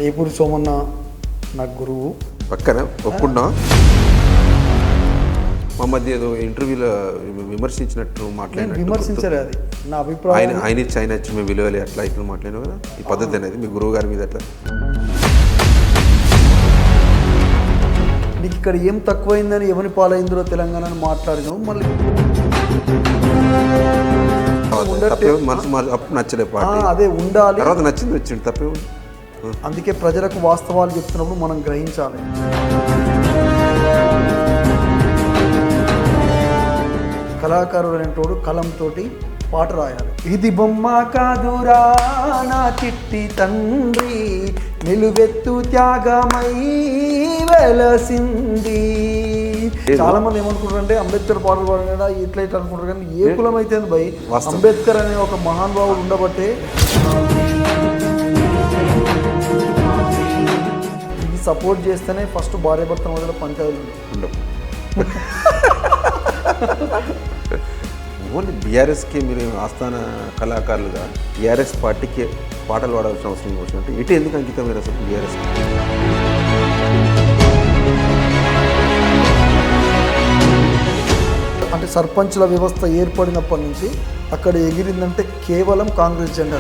ఏపూరి సోమన్న నా గురువు. పక్కన ఒప్పుకున్నా మా మధ్య ఏదో ఇంటర్వ్యూలో విమర్శించినట్టు మాట్లాడినట్టు విమర్శించలే, అది నా అభిప్రాయం. ఆయన ఇచ్చి ఆయన వచ్చి మేము విలువలే అట్లా ఇట్లా మాట్లాడినావు కదా, ఈ పద్ధతి అనేది మీ గురువు గారి మీద అట్లా నీకు ఇక్కడ ఏం తక్కువైందని ఎవరి పాలైందో తెలంగాణ మాట్లాడినావు. మళ్ళీ మనసు అప్పుడు నచ్చలే పార్టీ, అదే ఉండాలి, తర్వాత నచ్చింది వచ్చింది తప్పే. అందుకే ప్రజలకు వాస్తవాలు చెప్తున్నప్పుడు మనం గ్రహించాలి. కళాకారుడు అనేటోడు కలంతో పాట రాయాలి. ఇది బొమ్మ కాదురా నా చిట్టి తండ్రి, నిలువెత్తు త్యాగమై వెలసింది. చాలా మంది ఏమనుకుంటారు అంటే అంబేద్కర్ పాటలు పాడినా ఇట్లా ఇట్లా అనుకుంటారు, కానీ ఏ కులం అయితే భయ్ అంబేద్కర్ అనే ఒక మహానుభావుడు ఉండబట్టే ఇది సపోర్ట్ చేస్తేనే ఫస్ట్ భార్య భర్త మొదల పంచాయతీలు ఉండవు. ఓన్లీ బీఆర్ఎస్కి మీరు ఆస్థాన కళాకారులుగా బీఆర్ఎస్ పార్టీకి పాటలు పాడాల్సిన అవసరం వచ్చినట్టు ఇటు ఎందుకు అంకితం మీరు అసలు బీఆర్ఎస్? అంటే సర్పంచ్ల వ్యవస్థ ఏర్పడినప్పటి నుంచి అక్కడ ఎగిరిందంటే కేవలం కాంగ్రెస్ జెండా.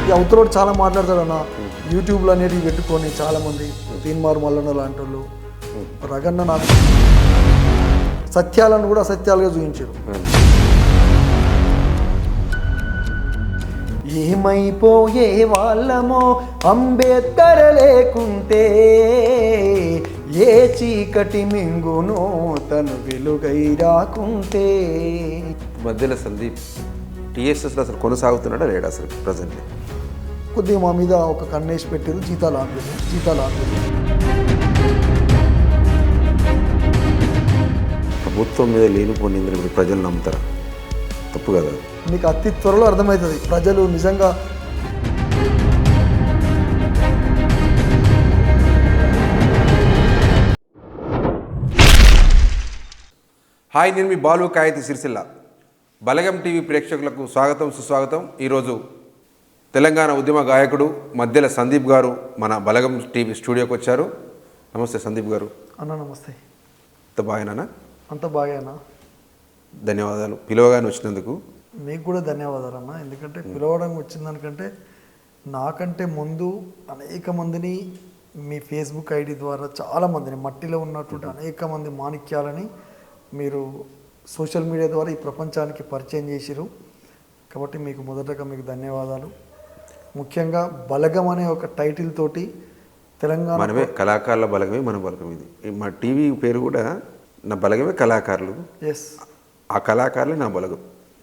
ఈ అవతలోడు చాలా మాట్లాడతాడు అన్న, యూట్యూబ్లో అనేటివి పెట్టుకొని చాలామంది తీన్మార్ మల్లన్న లాంటి వాళ్ళు రగన్న నాకు సత్యాలను కూడా అసత్యాలుగా చూపించారు. ఏమైపోయే వాళ్ళమో అంబేద్కర్ లేకుంటే, ఏ చీకటి మింగునో తను వెలుగై రాకుంటే. మధ్యలో సందీప్ టీఎస్ఎస్లో అసలు కొనసాగుతున్నాడా లేడా అసలు ప్రజెంట్? కొద్దిగా మా మీద ఒక కన్నేసి పెట్టారు, జీతాలు ఆపలేదు. ప్రభుత్వం మీద లేనిపోని ఇప్పుడు ప్రజలు నమ్ముతారా? తప్పు కదా. మీకు అతి త్వరలో అర్థమవుతుంది ప్రజలు నిజంగా. హాయ్, నేను మీ బాలు కాయతి సిరిసిల్ల. బలగం టీవీ ప్రేక్షకులకు స్వాగతం సుస్వాగతం. ఈరోజు తెలంగాణ ఉద్యమ గాయకుడు మధ్యల సందీప్ గారు మన బలగం టీవీ స్టూడియోకి వచ్చారు. నమస్తే సందీప్ గారు. అన్న నమస్తే. అంత బాగానా? అంత బాగానా. ధన్యవాదాలు పిలవగానే వచ్చినందుకు. మీకు కూడా ధన్యవాదాలు అన్న, ఎందుకంటే పిలవడం వచ్చిందనికంటే నాకంటే ముందు అనేక మందిని మీ ఫేస్బుక్ ఐడి ద్వారా చాలామందిని మట్టిలో ఉన్నటువంటి అనేక మంది మాణిక్యాలని మీరు సోషల్ మీడియా ద్వారా ఈ ప్రపంచానికి పరిచయం చేసిరు. కాబట్టి మీకు మొదటగా మీకు ధన్యవాదాలు. ముఖ్యంగా బలగం అనే ఒక టైటిల్ తోటి తెలంగాణ మనమే కళాకారుల బలగమే మన బలగం. ఇది మా టీవీ పేరు కూడా నా బలగమే కళాకారులు. ఎస్, ఆ కళాకారులే నా బలగం.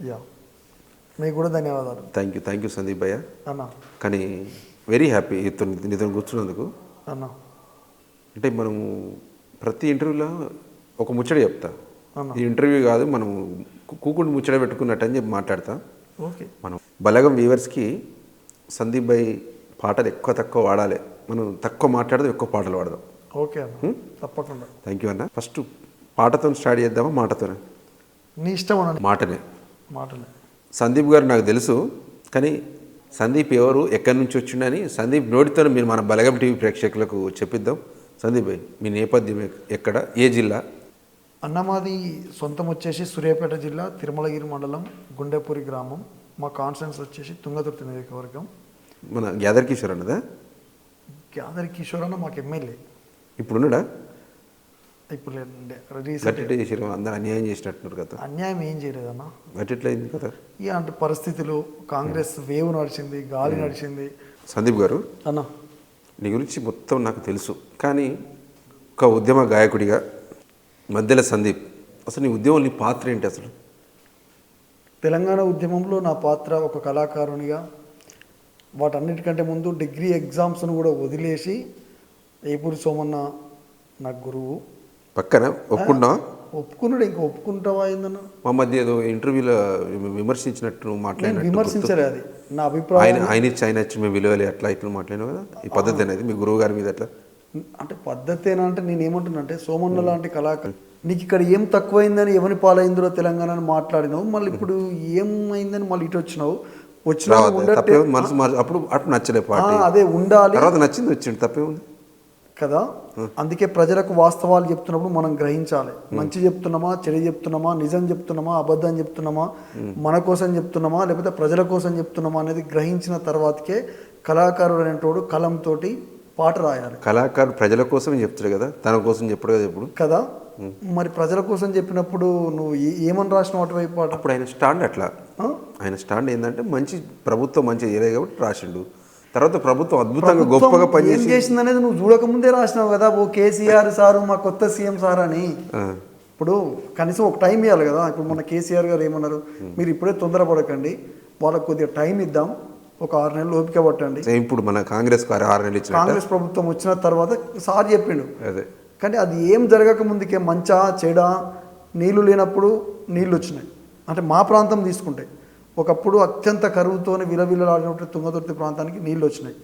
యా, మీకు కూడా ధన్యవాదాలు. థ్యాంక్ యూ సందీప్ భయ్య అన్న. కానీ వెరీ హ్యాపీ నీతో కూర్చున్నందుకు అన్న. అంటే మనము ప్రతి ఇంటర్వ్యూలో ఒక ముచ్చట చెప్తా. అన్న ఈ ఇంటర్వ్యూ కాదు, మనం కూకుండి ముచ్చట పెట్టుకున్నట్టు అని చెప్పి మాట్లాడతా. ఓకే. మనం బలగం వ్యూవర్స్కి సందీప్ భాయ్ పాటలు తక్కువ వాడాలి, మనం తక్కువ మాట్లాడదాం, ఎక్కువ పాటలు వాడదాం. ఓకే అన్న, తప్పకుండా. థ్యాంక్ యూ అన్న. ఫస్ట్ పాటతో స్టార్ట్ చేద్దామా మాటతోనే? నీ ఇష్టం అన్న. మాటనే. మాటలే. సందీప్ గారు నాకు తెలుసు, కానీ సందీప్ ఎవరు, ఎక్కడి నుంచి వచ్చిండని సందీప్ నోటితో మీరు మన బలగం టీవీ ప్రేక్షకులకు చెప్పిద్దాం. సందీప్ భాయ్ మీ నేపథ్యం ఎక్కడ, ఏ జిల్లా? అన్న మాది సొంతం వచ్చేసి సూర్యాపేట జిల్లా తిరుమలగిరి మండలం గుండెపూరి గ్రామం. మా కాన్ఫరెన్స్ వచ్చేసి తుంగతుర్తి నియోజకవర్గం. మన గ్యాదర్ కిషోర్ అన్నదా? గ్యాదర్ కిషోర్ అన్న మాకు ఎమ్మెల్యే. ఇప్పుడున్నాడా? ఇప్పుడు గట్టి చేసారు, అందరూ అన్యాయం చేసినట్టున్నారు కదా. అన్యాయం ఏం చేయలేదన్న. గట్టిట్లా అయింది కదా. ఇక అంటే పరిస్థితులు, కాంగ్రెస్ వేవ్ నడిచింది, గాలి నడిచింది. సందీప్ గారు అన్న, నీ గురించి మొత్తం నాకు తెలుసు, కానీ ఒక ఉద్యమ గాయకుడిగా మధ్యలో సందీప్, అసలు నీ ఉద్యమం, నీ పాత్ర ఏంటి అసలు? తెలంగాణ ఉద్యమంలో నా పాత్ర ఒక కళాకారునిగా, వాటన్నిటికంటే ముందు డిగ్రీ ఎగ్జామ్స్ను కూడా వదిలేసి ఏపూరి సోమన్న నా గురువు. పక్కన ఒప్పుకున్నా? ఒప్పుకున్నాడు. ఇంకా ఒప్పుకుంటావా అయిందన్న? మా మధ్య ఏదో ఇంటర్వ్యూలో విమర్శించినట్టు మాట్లాడినట్టు విమర్శించలే, అది నా అభిప్రాయం. ఆయన ఇచ్చి ఆయన వచ్చి మేము విలువలే అట్లా ఇట్లా మాట్లాడినావు కదా, ఈ పద్ధతి అనేది మీ గురువు గారి మీద అట్లా అంటే పద్ధతేనా అంటే నేను ఏమంటున్నా అంటే సోమన్న లాంటి కళాకారు నీకు ఇక్కడ ఏం తక్కువైందని ఎవరి పాలైందో తెలంగాణ మాట్లాడినావు, మళ్ళీ ఇప్పుడు ఏమైందని మళ్ళీ ఇటు వచ్చినావు. వచ్చిన రావద్దు ఉండట్టే తప్పే మనసు అప్పుడు అప్పుడు నచ్చలే పార్టీ అదే ఉండాలి తర్వాత నచ్చింది వచ్చింది తప్పే ఉంది కదా. అందుకే ప్రజలకు వాస్తవాలు చెప్తున్నప్పుడు మనం గ్రహించాలి. మంచి చెప్తున్నామా, చెడు చెప్తున్నామా, నిజం చెప్తున్నామా, అబద్ధం చెప్తున్నామా, మన కోసం చెప్తున్నామా, లేకపోతే ప్రజల కోసం చెప్తున్నామా అనేది గ్రహించిన తర్వాతకే కళాకారుడు అనేటోడు కలంతో పాట రాయాలి. కళాకారుడు ప్రజల కోసం చెప్తాడు కదా, తన కోసం చెప్పడు కదా ఎప్పుడు కదా. మరి ప్రజల కోసం చెప్పినప్పుడు నువ్వు ఏమని రాసినావు అటువైపు పాట? అప్పుడు ఆయన స్టాండ్ అట్లా, ఆయన స్టాండ్ ఏంటంటే మంచి ప్రభుత్వం మంచి చేయలేదు కాబట్టి రాసిండు. తర్వాత ప్రభుత్వం అద్భుతంగా గొప్పగా ఏం పనిచేసి చేసింది అనేది నువ్వు చూడకముందే రాసినావు కదా. ఓ కేసీఆర్ సారు మా కొత్త సీఎం సార్ అని. ఇప్పుడు కనీసం ఒక టైం ఇవ్వాలి కదా. ఇప్పుడు మన కేసీఆర్ గారు ఏమన్నారు, మీరు ఇప్పుడే తొందరపడకండి, వాళ్ళకు కొద్దిగా టైం ఇద్దాం, ఒక 6 నెలలు ఓపిక పట్టండి. ఇప్పుడు మన కాంగ్రెస్ 6 నెలలు ఇచ్చిన కాంగ్రెస్ ప్రభుత్వం వచ్చిన తర్వాత సార్ చెప్పిండు. అదే కానీ అది ఏం జరగక ముందుకే మంచా చెడా, నీళ్లు లేనప్పుడు నీళ్ళు వచ్చినాయి. అంటే మా ప్రాంతం తీసుకుంటే ఒకప్పుడు అత్యంత కరువుతోనే విలవిలలాడినప్పుడు తుంగతుర్తి ప్రాంతానికి నీళ్ళు వచ్చినాయి.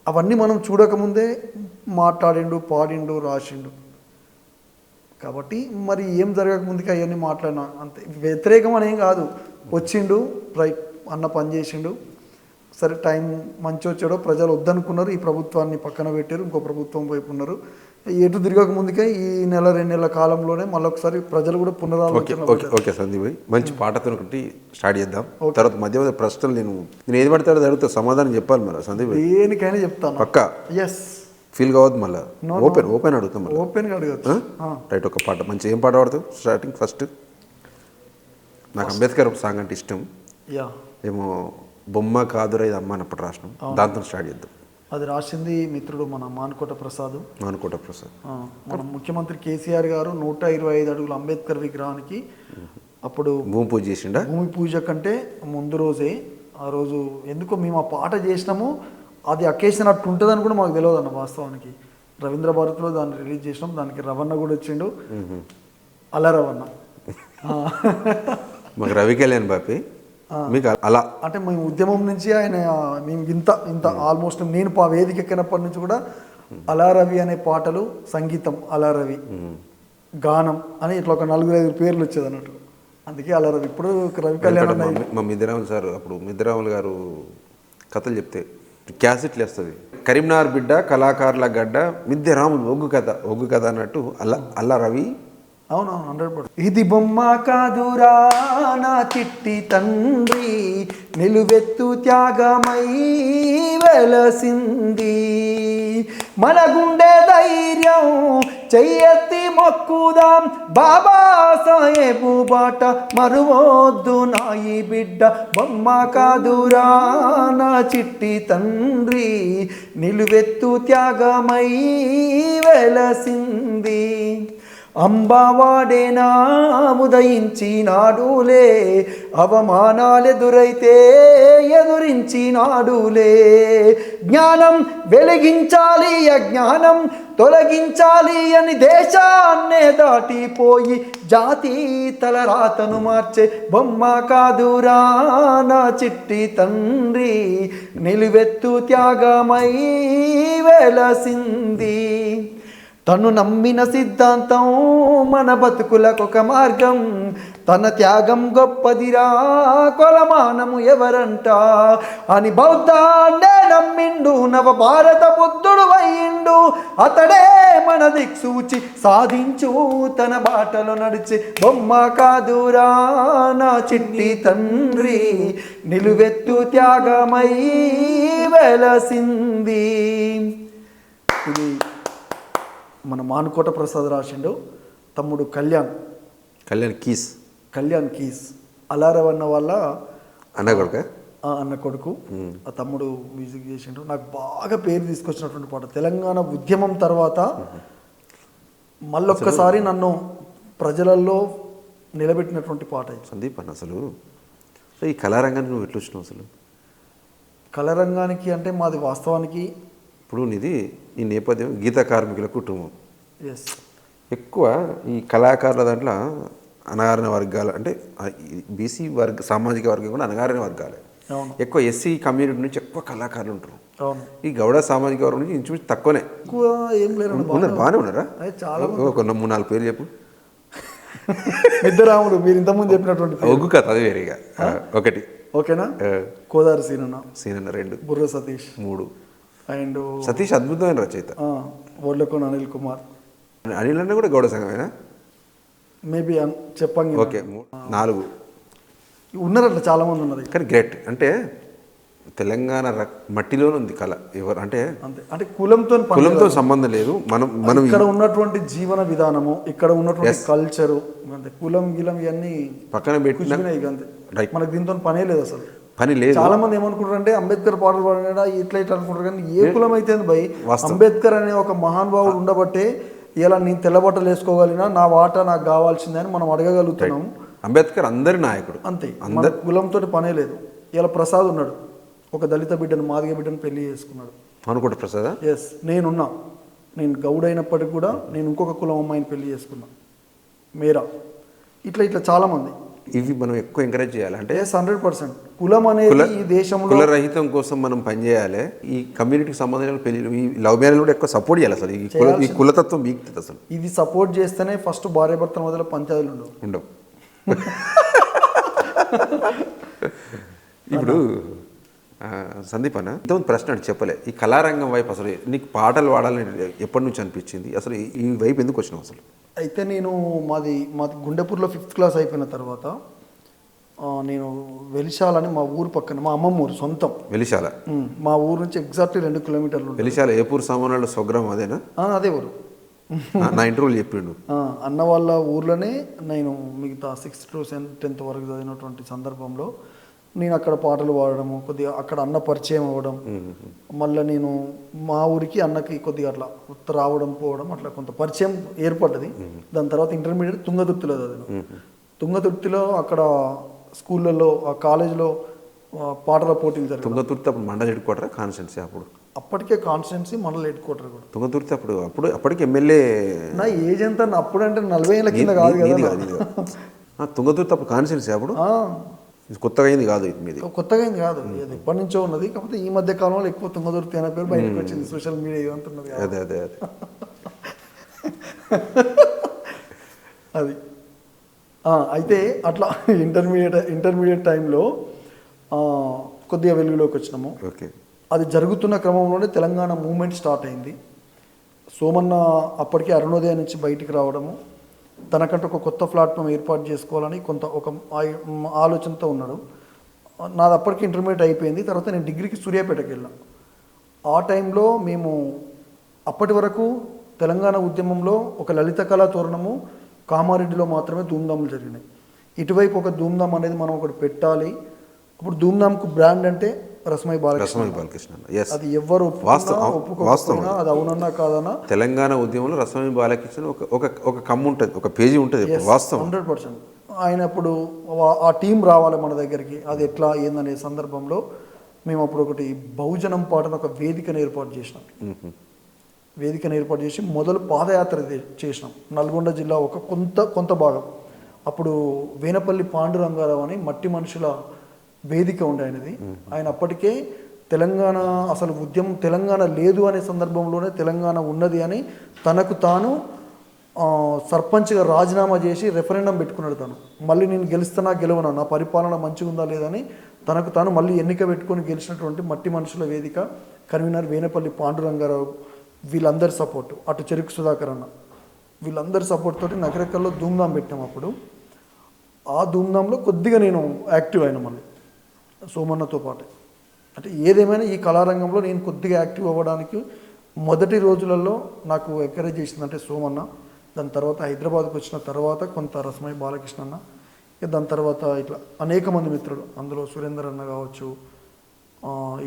అవన్నీ మనం చూడకముందే మాట్లాడిండు, పాడిండు, రాసిండు. కాబట్టి మరి ఏం జరగక ముందుకే అవన్నీ మాట్లాడినా అంతే. వ్యతిరేకం అనేం కాదు, వచ్చిండు రైట్ అన్న పని చేసిండు. సరే టైం మంచి వచ్చాడో ప్రజలు వద్దనుకున్నారు, ఈ ప్రభుత్వాన్ని పక్కన పెట్టారు, ఇంకో ప్రభుత్వం వైపు ఉన్నారు. ఎటు తిరగక ముందుకే ఈ 1-2 నెలల కాలంలోనే మళ్ళీ ఒకసారి ప్రజలు కూడా పునరాలోచన. ఓకే సందీప్ భాయ్, మంచి పాటతో ఒకటి స్టార్ట్ చేద్దాం. తర్వాత మధ్య మధ్య ప్రశ్నలు నేను ఏది పడతాడో అడుగుతా, సమాధానం చెప్పాలి మరి సందీప్ భాయ్. దేనికైనా చెప్తాను పక్కా. ఎస్, ఫీల్ కావద్దు మళ్ళీ. ఓపెన్ అడుగుతాం మళ్ళీ. ఓపెన్గా అడగచ్చు. రైట్, ఒక పాట మంచి ఏం పాట పాడతావు స్టార్టింగ్ ఫస్ట్? నాకు అంబేద్కర్ ఒక సాంగ్ అంటే ఇష్టం. యా, ఏమో బొమ్మ కాదురా ఇది అమ్మ అన్నప్పుడు రాసినాం, దాంతో స్టార్ట్ చేద్దాం. అది రాసింది మిత్రుడు మన మానుకోట ప్రసాద్. మన ముఖ్యమంత్రి కేసీఆర్ గారు 125 అడుగుల అంబేద్కర్ విగ్రహానికి అప్పుడు భూమి పూజ చేసిండా. భూమి పూజ కంటే ముందు రోజే, ఆ రోజు ఎందుకో మేము ఆ పాట చేసినాము, అది అకేషన్ అట్టు ఉంటుందని కూడా మాకు తెలియదు అన్న. వాస్తవానికి రవీంద్ర భారత్లో దాన్ని రిలీజ్ చేసినాం. దానికి రవణ కూడా వచ్చిండు, అలా రవణ. మాకు రవి కళ్యాణ్ బాపి, మీకు అలా అంటే మేము ఉద్యమం నుంచి ఆయన మేము ఇంత ఆల్మోస్ట్ నేను వేదిక ఎక్కినప్పటి నుంచి కూడా అలా రవి అనే పాటలు, సంగీతం అలా రవి, గానం అని ఇట్లా ఒక 4-5 పేర్లు వచ్చేది అన్నట్టు. అందుకే అలా రవి. ఇప్పుడు రవి కళ్యాణ్ మా మిద్దరాములు సార్, అప్పుడు మిద్దరాములు గారు కథలు చెప్తే క్యాసెట్లు వేస్తుంది. కరీంనగర్ బిడ్డ కళాకారుల గడ్డ మిద్దరాములు ఒగ్గు కథ అన్నట్టు అల్లా రవి. అవునవును, 100%. ఇది బొమ్మ కాదురా నా చిట్టి తండ్రి, నిలువెత్తు త్యాగమై వెలసింది, మన గుండె ధైర్యం చెయ్యెత్తి మొక్కుదాం, బాబా సాహెబు బాట మరువొద్దు నాయి బిడ్డ, బొమ్మ కాదురా నా చిట్టి తండ్రి, నిలువెత్తు త్యాగమై వెలసింది, అంబావాడేనా ఉదయించినాడులే, అవమానాలెదురైతే ఎదురించినాడులే, జ్ఞానం వెలిగించాలి అజ్ఞానం తొలగించాలి అని దేశాన్నే దాటిపోయి జాతి తలరాతను మార్చే బొమ్మ కాదురా నా చిట్టి తండ్రి, నిలువెత్తు త్యాగమై వెలసింది, తను నమ్మిన సిద్ధాంతం మన బతుకులకొక మార్గం, తన త్యాగం గొప్పదిరా కొలమానము ఎవరంట అని బౌద్ధాన్నే నమ్మిండు, నవ భారత బుద్ధుడు అయ్యిండు, అతడే మన దిక్సూచి సాధించు తన బాటలో నడిచి, బొమ్మ కాదురా నా చిట్టి తండ్రి, నిలువెత్తు త్యాగమై వెలసింది. ఇది మన మానుకోట ప్రసాద్ రాసిండు. తమ్ముడు కళ్యాణ్ కీస్ అలారవన్న వాళ్ళ అన్న కొడుకు. ఆ తమ్ముడు మ్యూజిక్ చేసిండు. నాకు బాగా పేరు తీసుకొచ్చినటువంటి పాట. తెలంగాణ ఉద్యమం తర్వాత మళ్ళొక్కసారి నన్ను ప్రజలలో నిలబెట్టినటువంటి పాట. సందీప్ అన్న, అసలు ఈ కళారంగానికి నువ్వు ఎట్లా వచ్చినావు అసలు? కళారంగానికి అంటే మాది వాస్తవానికి ఇప్పుడు నీది ఈ నేపథ్యం గీత కార్మికుల కుటుంబం. ఎస్, ఎక్కువ ఈ కళాకారుల దాంట్లో అణగారిన వర్గాలు అంటే బీసీ సామాజిక వర్గం కూడా అణగారిన వర్గాలే. ఎక్కువ ఎస్సీ కమ్యూనిటీ నుంచి ఎక్కువ కళాకారులు ఉంటారు. ఈ గౌడ సామాజిక వర్గం నుంచి ఇంచుమించు తక్కువనే. ఎక్కువ ఏం లేరు, బాగానే ఉన్నారా? చాలా ఒక 3-4 పేర్లు చెప్పు. మిద్దరాములు మీరు ఇంతకుముందు చెప్పినటువంటి ఒగ్గు కథ అది వేరేగా ఒకటి. ఓకేనా. కోదారి సీనన్న, సీనన్న 2, బుర్ర సతీష్ 3, అండ్ సతీష్ అద్భుతమైన రచయిత. ఓర్లకోన అనిల్ కుమార్. అనిల్ అన్న కూడా గౌడ సంఘమేనా? మేబీ చెప్పండి. ఓకే, 4 ఉన్నారు, అట్లా చాలా మంది ఉన్నారు. కానీ గ్రేట్. అంటే తెలంగాణ మట్టిలోనే ఉంది కళ. ఎవరు అంటే అంతే, అంటే కులంతో సంబంధం లేదు. మనం ఇక్కడ ఉన్నటువంటి జీవన విధానము, ఇక్కడ ఉన్నటువంటి కల్చరు, అంతే. కులం గిలం ఇవన్నీ పక్కన పెట్టిన మనకు దీంతో పనే లేదు, అసలు పని లేదు. చాలా మంది ఏమనుకుంటారు అంటే అంబేద్కర్ పాటలు పాడినా ఇట్లా ఇట్లా అనుకుంటారు, కానీ ఏ కులం అయితే భయ్, అంబేద్కర్ అనే ఒక మహానుభావుడు ఉండబట్టే ఇలా నేను తెల్లబట్టలు వేసుకోగలిగినా నా వాట నాకు కావాల్సిందే అని మనం అడగగలుగుతున్నాం. అంబేద్కర్ అందరి నాయకుడు, అంతే. కులంతో పనే లేదు. ఇలా ప్రసాద్ ఉన్నాడు, ఒక దళిత బిడ్డను, మాదిగ బిడ్డను పెళ్లి చేసుకున్నాడు. అనుకుంటా ప్రసాద్. ఎస్, నేను గౌడ్ అయినప్పటికీ కూడా నేను ఇంకొక కులం అమ్మాయిని పెళ్లి చేసుకున్నా, మేరా. ఇట్లా చాలా మంది. ఇవి మనం ఎక్కువ ఎంకరేజ్ చేయాలి. అంటే 100% కులం అనేది ఈ దేశంలో కుల రహితం కోసం మనం పనిచేయాలి. ఈ కమ్యూనిటీకి సంబంధించిన పెళ్లి, ఈ లవ్ మ్యారేజ్ కూడా ఎక్కువ సపోర్ట్ చేయాలి. అసలు ఈ కులతత్వం వీక్తుంది. అసలు ఇది సపోర్ట్ చేస్తేనే ఫస్ట్ భార్య భర్తల మధ్యలో పంచాయతీలు ఉండవు. ఇప్పుడు సందీప్ అన్న ఇంతకుముందు ప్రశ్న అంటే చెప్పలే, ఈ కళారంగం వైపు అసలు నీకు పాటలు పాడాలని ఎప్పటి నుంచి అనిపించింది? అసలు ఈ వైపు ఎందుకు వచ్చినావు అసలు? అయితే నేను మాది గుండెపూర్లో 5th క్లాస్ అయిపోయిన తర్వాత నేను వెలిశాలని, మా ఊరు పక్కన, మా అమ్మమ్మ ఊరు సొంతం వెలిశాల. మా ఊరు నుంచి ఎగ్జాక్ట్లీ 2 కిలోమీటర్లు. వెలిశాల ఏపూర్ సామాన్లు స్వగ్రామం అదేనా? అదే ఊరు. నా ఇంటర్వ్యూలు చెప్పిండు. అన్న వాళ్ళ ఊర్లోనే నేను మిగతా 6th to 10th వరకు చదివినటువంటి సందర్భంలో నేను అక్కడ పాటలు పాడడము, కొద్దిగా అక్కడ అన్న పరిచయం అవ్వడం, మళ్ళీ నేను మా ఊరికి అన్నకి కొద్దిగా అట్లా రావడం పోవడం, అట్లా కొంత పరిచయం ఏర్పడ్డది. దాని తర్వాత ఇంటర్మీడియట్ తుంగతుర్తిలో చదివాను. తుంగతుర్తిలో అక్కడ స్కూళ్ళల్లో, ఆ కాలేజీలో పాటల పోటీలు జరిగాయి. తుంగతుర్తి అప్పుడు మండల హెడ్ క్వార్టర్ కాన్స్టిట్యున్సీ, అప్పటికే కాన్స్టిట్యున్సీ మండల హెడ్ క్వార్టర్ కూడా తుంగతుర్తి. అప్పటికి ఎమ్మెల్యే నా ఏజ్ ఎంత? అప్పుడు అంటే 40 ఏళ్ళ కింద కాదు కదా. తుంగతుర్తి అప్పుడు కాన్స్టిట్యున్సీ, అప్పుడు కొత్తగా అయింది కాదు. ఇది కొత్తగా అయింది కాదు, ఇది ఎప్పటి నుంచో ఉన్నది. కాకపోతే ఈ మధ్య కాలంలో ఎక్కువ తుంగతుర్తి అనే పేరు బయటకు వచ్చింది, సోషల్ మీడియా అంటున్నది. అదే అది. అయితే అట్లా ఇంటర్మీడియట్ టైంలో కొద్దిగా వెలుగులోకి వచ్చినాము. ఓకే. అది జరుగుతున్న క్రమంలోనే తెలంగాణ మూవ్మెంట్ స్టార్ట్ అయింది. సోమన్న అప్పటికే అరుణోదయం నుంచి బయటికి రావడము, తనకంటే ఒక కొత్త ప్లాట్ఫామ్ ఏర్పాటు చేసుకోవాలని ఒక ఆలోచనతో ఉన్నాడు. నాది అప్పటికి ఇంటర్మీడియట్ అయిపోయింది. తర్వాత నేను డిగ్రీకి సూర్యాపేటకి వెళ్ళాను. ఆ టైంలో మేము అప్పటి వరకు తెలంగాణ ఉద్యమంలో ఒక లలిత కళా తోరణము కామారెడ్డిలో మాత్రమే ధూమ్ధాములు జరిగినాయి. ఇటువైపు ఒక ధూమ్ధామ్ అనేది మనం ఒకటి పెట్టాలి. అప్పుడు ధూమ్ధామ్కు బ్రాండ్ అంటే రసమై బాలకృష్ణ. అది ఎవరు ఒప్పుకోకపోయినా, అది అవునన్నా కాదన్నా, తెలంగాణ ఉద్యమంలో రసమై బాలకృష్ణ ఒక కమ్ము ఉంటుంది, ఒక పేజీ ఉంటుంది. వాస్తవం 100%. ఆయన అప్పుడు ఆ టీం రావాలి మన దగ్గరికి, అది ఎట్లా ఏందనే సందర్భంలో మేము అప్పుడు ఒకటి బహుజనం పాటను ఒక వేదికను ఏర్పాటు చేసినాం. మొదలు పాదయాత్ర చేసినాం. నల్గొండ జిల్లా ఒక కొంత భాగం. అప్పుడు వేనపల్లి పాండురంగారావు అని మట్టి మనుషుల వేదిక ఉండే ఆయనది. ఆయన అప్పటికే తెలంగాణ అసలు ఉద్యమం తెలంగాణ లేదు అనే సందర్భంలోనే తెలంగాణ ఉన్నది అని తనకు తాను సర్పంచ్గా రాజీనామా చేసి రెఫరెండం పెట్టుకున్నాడు. తను మళ్ళీ నేను గెలుస్తున్నా గెలవనా, నా పరిపాలన మంచిగా ఉందా లేదని తనకు తాను మళ్ళీ ఎన్నిక పెట్టుకొని గెలిచినటువంటి మట్టి మనుషుల వేదిక కన్వీనర్ వేనపల్లి పాండురంగారావు. వీళ్ళందరి సపోర్టు, అటు చెరుకు సుధాకర్ అన్న, వీళ్ళందరి సపోర్ట్ తోటి నగరకల్లో ధూమ్ధాం పెట్టాము. అప్పుడు ఆ ధూమ్ధాంలో కొద్దిగా నేను యాక్టివ్ అయినా మళ్ళీ సోమన్నతో పాటు. అంటే ఏదేమైనా ఈ కళారంగంలో నేను కొద్దిగా యాక్టివ్ అవ్వడానికి మొదటి రోజులలో నాకు ఎంకరేజ్ చేసిందంటే సోమన్న. దాని తర్వాత హైదరాబాద్కి వచ్చిన తర్వాత కొంత రసమై బాలకృష్ణ అన్న, దాని తర్వాత ఇట్లా అనేక మంది మిత్రులు, అందులో సురేందర్ అన్న కావచ్చు,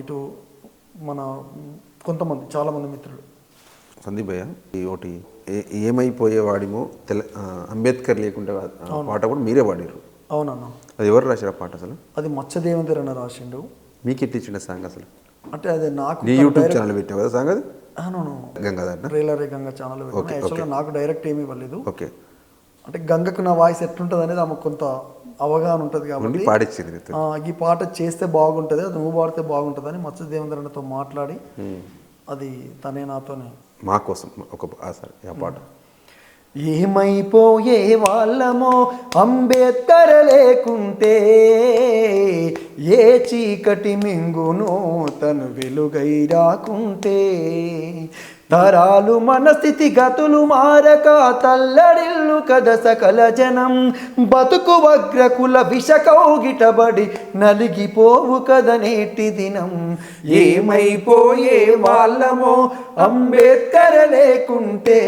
ఇటు మన కొంతమంది చాలామంది మిత్రులు. సందీప్ భయ్య, ఒకటి ఏమైపోయేవాడిమో అంబేద్కర్ లేకుండా పాట కూడా మీరే పాడారు. అవునన్నా. అది ఎవరు రాశారు పాట అసలు? అది మత్స్యదేవేందర్ అన్న రాసిండు. మీకు ఎట్టించిన సాంగ్ అసలు? అంటే అది నాకు యూట్యూబ్ ఛానల్ పెట్టావు కదా సాంగ్? అది రేలరే గంగ ఛానల్ పెట్టాను. యాక్చువల్గా నాకు డైరెక్ట్ ఏమీ ఇవ్వలేదు. ఓకే. అంటే గంగకు నా వాయిస్ ఎట్లుంటుంది అనేది ఆమెకు కొంత అవగాహన ఉంటుంది కాబట్టి పాడించింది. ఈ పాట చేస్తే బాగుంటుంది, అది నువ్వు పాడితే బాగుంటుంది అని మత్స్యదేవేందర్ అన్నతో మాట్లాడి అది తనే నాతోనే మా కోసం ఒక ఆ పాట ఏమైపోయే వాళ్ళమో అంబేద్కర్ లేకుంటే, ఏ చీకటి మింగునో తను వెలుగై రాకుంటే, తరాలు మన స్థితిగతులు మారక తల్లడిల్లు కద సకల జనం, బతుకు వగ్రకుల విషకౌగిటబడి నలిగిపోవు కద నేటి దినం. ఏమైపోయే వాళ్ళమో అంబేద్కర్ లేకుంటే,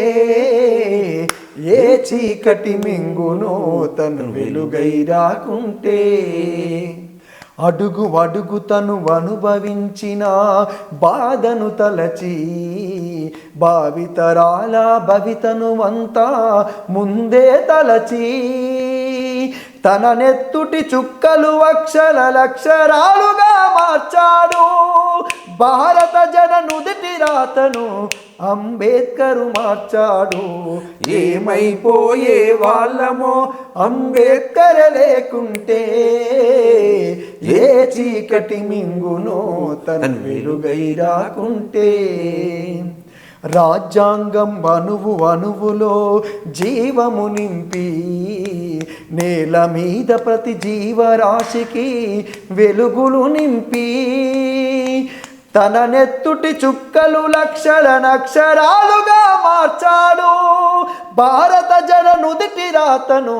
ఏ చీకటి మింగునో తను వెలుగై రాకుంటే, అడుగు అడుగు తను అనుభవించిన బాధను తలచి, భావితరాల భవితను అంతా ముందే తలచి, తన నెత్తుటి చుక్కలు అక్షరాలుగా మార్చాడు. భారత జన నుదిటి రాతను అంబేద్కరు మార్చాడు. ఏమైపోయే వాళ్ళమో అంబేద్కర్ లేకుంటే, ఏ చీకటి మింగునో తను వెలుగై రాకుంటే, రాజ్యాంగం అణువు అణువులో జీవము నింపి, నేల మీద ప్రతి జీవరాశికి వెలుగులు నింపి, తన నెత్తుటి చుక్కలు అక్షరాలుగా మార్చాడు. భారత జన నుదిటి రాతను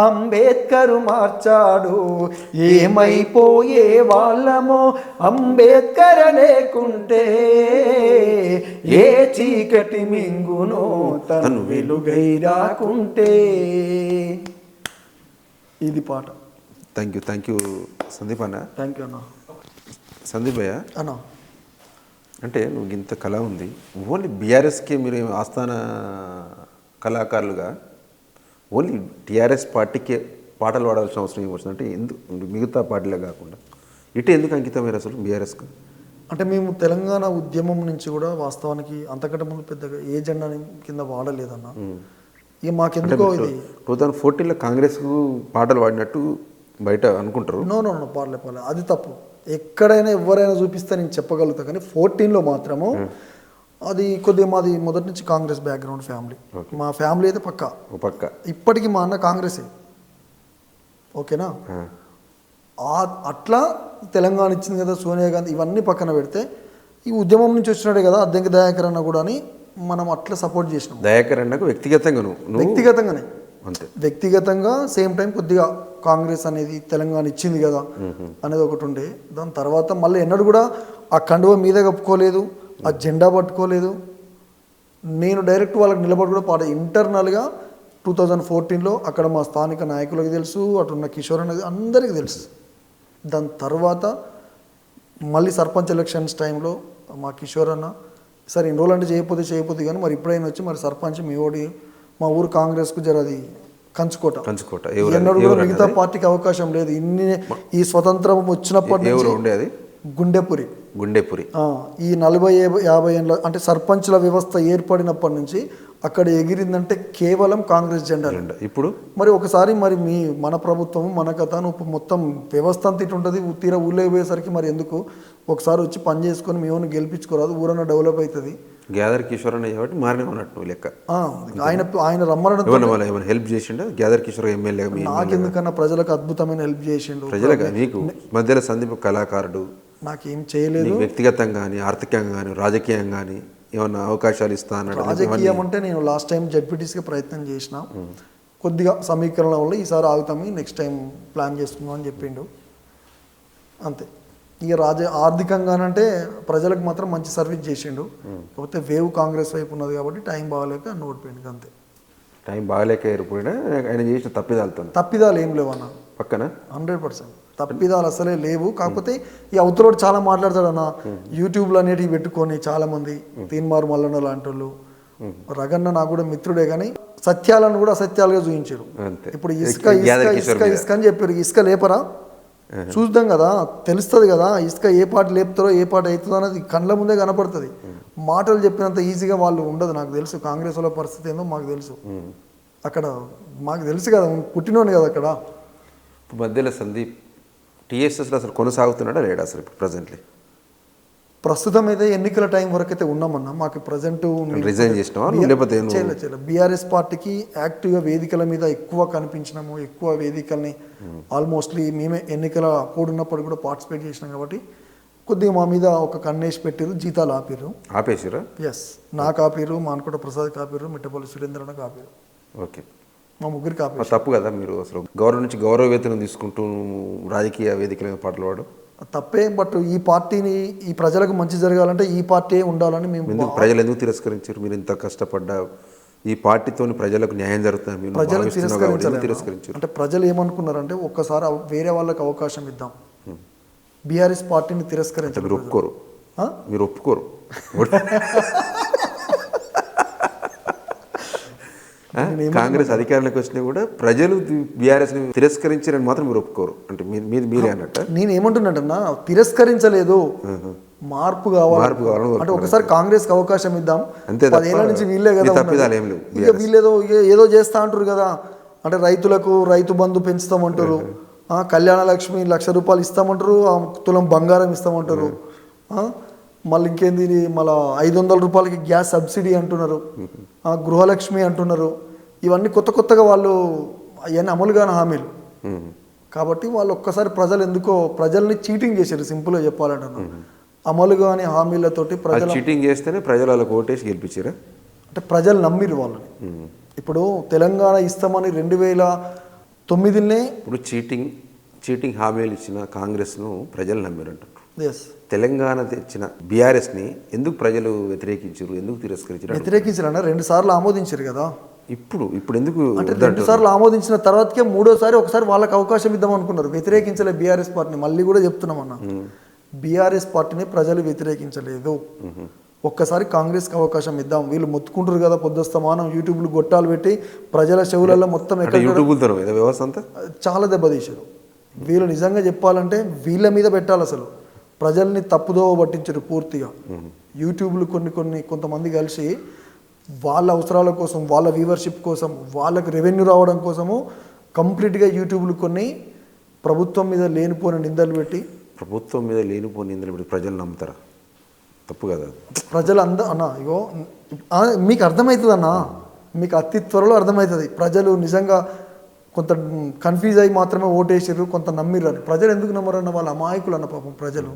అంబేద్కరు మార్చాడు. ఏమైపోయే వాళ్ళమో అంబేద్కర్ లేకుంటే, ఏ చీకటి మింగునో తను వెలుగై రాకుంటే. ఇది పాట. థ్యాంక్ యూ సందీప్ అన్న. థ్యాంక్ యూ అన్న. సందీప్ భయ్య అన్న, అంటే నువ్వు ఇంత కళ ఉంది, ఓన్లీ బీఆర్ఎస్కే మీరు ఆస్థాన కళాకారులుగా ఓన్లీ టీఆర్ఎస్ పార్టీకే పాటలు పాడాల్సిన అవసరం ఏమొచ్చింది? అంటే ఎందుకు మిగతా పార్టీలే కాకుండా ఇటు ఎందుకు అంకితమయ్యారు అసలు బీఆర్ఎస్కు? అంటే మేము తెలంగాణ ఉద్యమం నుంచి కూడా వాస్తవానికి అంతకంటే ముందు పెద్దగా ఏ జెండా కింద వాడలేదన్న. ఇక మాకెందుకో ఇది 2014లో కాంగ్రెస్కు పాటలు పాడినట్టు బయట అనుకుంటారు. నో పాడలే అది తప్పు. ఎక్కడైనా ఎవరైనా చూపిస్తే నేను చెప్పగలుగుతా, కానీ 14లో మాత్రము అది కొద్దిగా మాది మొదటి నుంచి కాంగ్రెస్ బ్యాక్గ్రౌండ్ ఫ్యామిలీ. మా ఫ్యామిలీ అయితే పక్క ఇప్పటికీ మా అన్న కాంగ్రెసే. ఓకేనా? అట్లా తెలంగాణ ఇచ్చింది కదా సోనియా గాంధీ, ఇవన్నీ పక్కన పెడితే ఈ ఉద్యమం నుంచి వచ్చినాడే కదా అద్దెంకి దయాకర్ అన్న కూడా అని మనం అట్లా సపోర్ట్ చేసినాం. దయాకర్ అన్నకు వ్యక్తిగతంగానే అంతే, వ్యక్తిగతంగా సేమ్ టైం కొద్దిగా కాంగ్రెస్ అనేది తెలంగాణ ఇచ్చింది కదా అనేది ఒకటి ఉండే. దాని తర్వాత మళ్ళీ ఎన్నడూ కూడా ఆ కండువ మీద కప్పుకోలేదు, ఆ జెండా పట్టుకోలేదు. నేను డైరెక్ట్ వాళ్ళకి నిలబడి కూడా పాట ఇంటర్నల్గా 2014లో అక్కడ మా స్థానిక నాయకులకు తెలుసు, అటున్న కిషోర్ అనేది అందరికీ తెలుసు. దాని తర్వాత మళ్ళీ సర్పంచ్ ఎలక్షన్స్ టైంలో మా కిషోర్ అన్న సరే ఇన్ని రోజులు అంటే చేయకపోతే కానీ మరి ఇప్పుడైనా వచ్చి మరి సర్పంచ్ మీ ఓడి మా ఊరు కాంగ్రెస్కు జరది కంచుకోట ఎన్నడూ కూడా మిగతా పార్టీకి అవకాశం లేదు. ఈ స్వతంత్రం వచ్చినప్పటి నుంచి గుండెపురి ఈ 40-50 ఏళ్ళ అంటే సర్పంచ్ల వ్యవస్థ ఏర్పడినప్పటి నుంచి అక్కడ ఎగిరిందంటే కేవలం కాంగ్రెస్ జెండా. ఇప్పుడు మరి ఒకసారి మరి మన ప్రభుత్వం మన కథ మొత్తం వ్యవస్థ అంతా ఇటు ఉంటుంది, తీరా ఊళ్ళో పోయేసరికి మరి ఎందుకు ఒకసారి వచ్చి పని చేసుకొని మేము గెలిపించుకోరాదు, ఊరన్నా డెవలప్ అవుతుంది. గ్యాదర్ కిషోర్ అన్న కాబట్టి మారిన ఉన్నట్టు లెక్క. ఆయన రమ్మనడం హెల్ప్ చేసిండు గ్యాదర్ కిషోర్ ఎమ్మెల్యే. నాకెందుకన్నా ప్రజలకు అద్భుతమైన హెల్ప్ చేసిండు. ప్రజలకు నీకు మధ్యలో సందీప్ కళాకారుడు, నాకేం చేయలేదు. వ్యక్తిగతంగా కానీ ఆర్థికంగా కానీ రాజకీయంగా కానీ ఏమన్నా అవకాశాలు ఇస్తా అన్నాడు? రాజకీయం అంటే నేను లాస్ట్ టైం జడ్పీటీసీకి ప్రయత్నం చేసిన, కొద్దిగా సమీకరణ వల్ల ఈసారి ఆగుతాము, నెక్స్ట్ టైం ప్లాన్ చేసుకుందాం అని చెప్పిండు అంతే. ఇక ఆర్థికంగానంటే ప్రజలకు మాత్రం మంచి సర్వీస్ చేసిండు. కాకపోతే వేవ్ కాంగ్రెస్ వైపు ఉన్నది కాబట్టి టైం బాగాలేక అన్న ఓడిపోయింది అంతే. టైం బాగాలేక ఏరిపోయినా ఆయన చేసిన తప్పిదాలు ఏం లేవు అన్న పక్కన 100% తప్పిదాలు అసలే లేవు. కాకపోతే ఈ అవతలోడు చాలా మాట్లాడతాడు అన్న, యూట్యూబ్లో అనేటివి పెట్టుకొని చాలా మంది తీన్మారు మల్లన్న లాంటి వాళ్ళు. రగన్న నాకు కూడా మిత్రుడే, కానీ సత్యాలను కూడా అసత్యాలుగా చూపించారు. ఇప్పుడు ఇసుక అని చెప్పారు, ఇసుక లేపరా చూద్దాం కదా, తెలుస్తుంది కదా ఇసుక ఏ పాట లేపుతారో ఏ పాట అవుతుందో అనేది కళ్ళ ముందే కనపడుతుంది. మాటలు చెప్పినంత ఈజీగా వాళ్ళు ఉండదు. నాకు తెలుసు కాంగ్రెస్ వాళ్ళ పరిస్థితి ఏందో మాకు తెలుసు, అక్కడ మాకు తెలుసు కదా, పుట్టినోని కదా అక్కడ. మధ్యలో సందీప్ టీఎస్ఎస్లో అసలు కొనసాగుతున్నాడా లేడా అసలు ఇప్పుడు ప్రజెంట్లీ? ప్రస్తుతం అయితే ఎన్నికల టైం వరకు అయితే ఉన్నామన్నా. మాకు ప్రజెంట్ రిజైన్ చేసినావా లేకపోతే చేయలేదు. బీఆర్ఎస్ పార్టీకి యాక్టివ్గా వేదికల మీద ఎక్కువ కనిపించినాము, ఎక్కువ వేదికల్ని ఆల్మోస్ట్లీ మేమే ఎన్నికల కూడున్నప్పుడు కూడా పార్టిసిపేట్ చేసినాం కాబట్టి కొద్దిగా మా మీద ఒక కన్నేసి పెట్టారు, జీతాలు ఆపేసిరా. ఎస్, నాకు ఆపిరు, మానకోట ప్రసాద్ ఆపిరు, మిట్టపల్లి సురేంద్రనకు ఆపిరు. ఓకే, మా ముగ్గురికి ఆపిరు. తప్పు కదా మీరు అసలు గవర్నమెంట్ నుంచి గౌరవ వేతనం తీసుకుంటూ రాజకీయ వేదికల మీద పాటలు పాడు తప్పే. బట్ ఈ పార్టీని, ఈ ప్రజలకు మంచి జరగాలంటే ఈ పార్టీ ఉండాలని మేము. ప్రజలు ఎందుకు తిరస్కరించారు? మీరు ఇంత కష్టపడ్డా ఈ పార్టీతో ప్రజలకు న్యాయం జరుగుతుంది మీరు ప్రజలకు తిరస్కరించారు అంటే ప్రజలు ఏమనుకున్నారంటే ఒక్కసారి వేరే వాళ్ళకి అవకాశం ఇద్దాం, బీఆర్ఎస్ పార్టీని తిరస్కరించారు. మీరు ఒప్పుకోరు, మీరు ఒప్పుకోరు. కాంగ్రెస్ అధికారంలోకి వచ్చినా కూడా ప్రజలు బీఆర్ఎస్ తిరస్కరించారని మాత్రం మీరు ఒప్పుకోరు అంటే మీరే అన్నట్ట. నేను ఏమంటున్నాడన్నా, తిరస్కరించలేదు, మార్పు కావాలి అంటే ఒకసారి కాంగ్రెస్ కి అవకాశం ఇద్దాం. 10 ఏళ్ల నుంచి వీళ్ళే కదా, వీళ్ళేదో ఏదో చేస్తా అంటారు కదా, అంటే రైతులకు రైతు బంధు పెంచుతామంటారు, కళ్యాణ లక్ష్మి 1,00,000 రూపాయలు ఇస్తామంటారు, తులం బంగారం ఇస్తామంటారు, మళ్ళీ ఇంకేంది మళ్ళీ 500 రూపాయలకి గ్యాస్ సబ్సిడీ అంటున్నారు, గృహలక్ష్మి అంటున్నారు. ఇవన్నీ కొత్తగా వాళ్ళు అవన్నీ అమలు కాని హామీలు కాబట్టి వాళ్ళు ఒక్కసారి ప్రజల్ని చీటింగ్ చేశారు. సింపుల్గా చెప్పాలంటున్నారు, అమలు కాని హామీలతోటి ప్రజలు చీటింగ్ చేస్తేనే ప్రజలు వాళ్ళకి ఓటేసి గెలిపించారా అంటే ప్రజలు నమ్మిరు వాళ్ళని. ఇప్పుడు తెలంగాణ ఇస్తామని 2009 ఇప్పుడు చీటింగ్ హామీలు ఇచ్చిన కాంగ్రెస్ను ప్రజలు నమ్మిరంటారు. ఎస్, తెలంగాణ తెచ్చిన బీఆర్ఎస్ని ఎందుకు ప్రజలు వ్యతిరేకించారు, ఎందుకు తిరస్కరించారు? వ్యతిరేకించారన్న 2 సార్లు ఆమోదించారు కదా. ఇప్పుడు ఎందుకు అంటే 2 సార్లు ఆమోదించిన తర్వాతకే 3వసారి ఒకసారి వాళ్ళకి అవకాశం ఇద్దాం అనుకున్నారు. వ్యతిరేకించలే బీఆర్ఎస్ పార్టీని. మళ్ళీ కూడా చెప్తున్నామన్నా, బీఆర్ఎస్ పార్టీని ప్రజలు వ్యతిరేకించలేదు. ఒక్కసారి కాంగ్రెస్కి అవకాశం ఇద్దాం. వీళ్ళు మొత్తుకుంటారు కదా పొద్దుస్తమానం, యూట్యూబ్లు గొట్టాలు పెట్టి ప్రజల చెవులలో మొత్తం వ్యవస్థ అంతా చాలా దెబ్బతీశారు. వీళ్ళు నిజంగా చెప్పాలంటే వీళ్ళ మీద పెట్టాలి. అసలు ప్రజల్ని తప్పుదోవ పట్టించారు పూర్తిగా. యూట్యూబ్లు కొంతమంది కలిసి వాళ్ళ అవసరాల కోసం, వాళ్ళ వ్యూవర్షిప్ కోసం, వాళ్ళకి రెవెన్యూ రావడం కోసము కంప్లీట్గా యూట్యూబ్లు ప్రభుత్వం మీద లేనిపోయిన నిందలు పెట్టి ప్రజలు నమ్ముతారా? తప్పు కదా ప్రజలు అన్న. ఇగో మీకు అర్థమవుతుంది అన్న, మీకు అతి త్వరలో అర్థమవుతుంది. ప్రజలు నిజంగా కొంత కన్ఫ్యూజ్ అయ్యి మాత్రమే ఓటేసారు, కొంత నమ్మిర్రు అని. ప్రజలు ఎందుకు నమ్మరన్న, వాళ్ళ అమాయకులు అన్న. పాపం ప్రజలు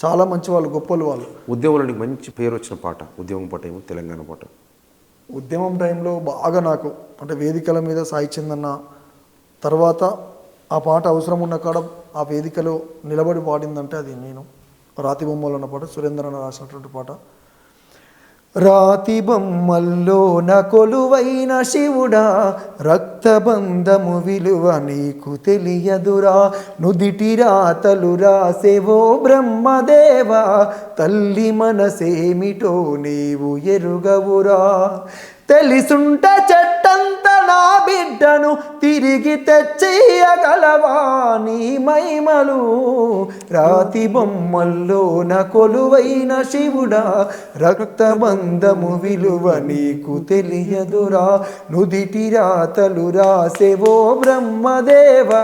చాలా మంచి వాళ్ళు, గొప్పలు వాళ్ళు. ఉద్యమంలో మంచి పేరు వచ్చిన పాట ఉద్యమం పాట ఏమో తెలంగాణ పాట. ఉద్యమం టైంలో బాగా నాకు అంటే వేదికల మీద సాయి చందన్న తర్వాత ఆ పాట అవసరం ఉన్న కాడ ఆ వేదికలో నిలబడి పాడిందంటే అది నేను. రాతి బొమ్మలు అన్న పాట, సురేంద్రన్న రాసినటువంటి పాట. రాతి బొమ్మల్లో కొలువైన శివుడా, రక్తబంధము విలువ నీకు తెలియదురా, నుదిటి రాతలు రాసేవో బ్రహ్మదేవా, తల్లి మనసేమిటో నీవు ఎరుగవురా, తెలిసుంట చెట్టంత నా బిడ్డను తిరిగి తెచ్చియగలవా నీ మైమలు, రాతి బొమ్మల్లో కొలువైన శివుడా, రక్తబంధము విలువ నీకు తెలియదురా, నుదిటి రాతలు రాసేవో బ్రహ్మదేవా,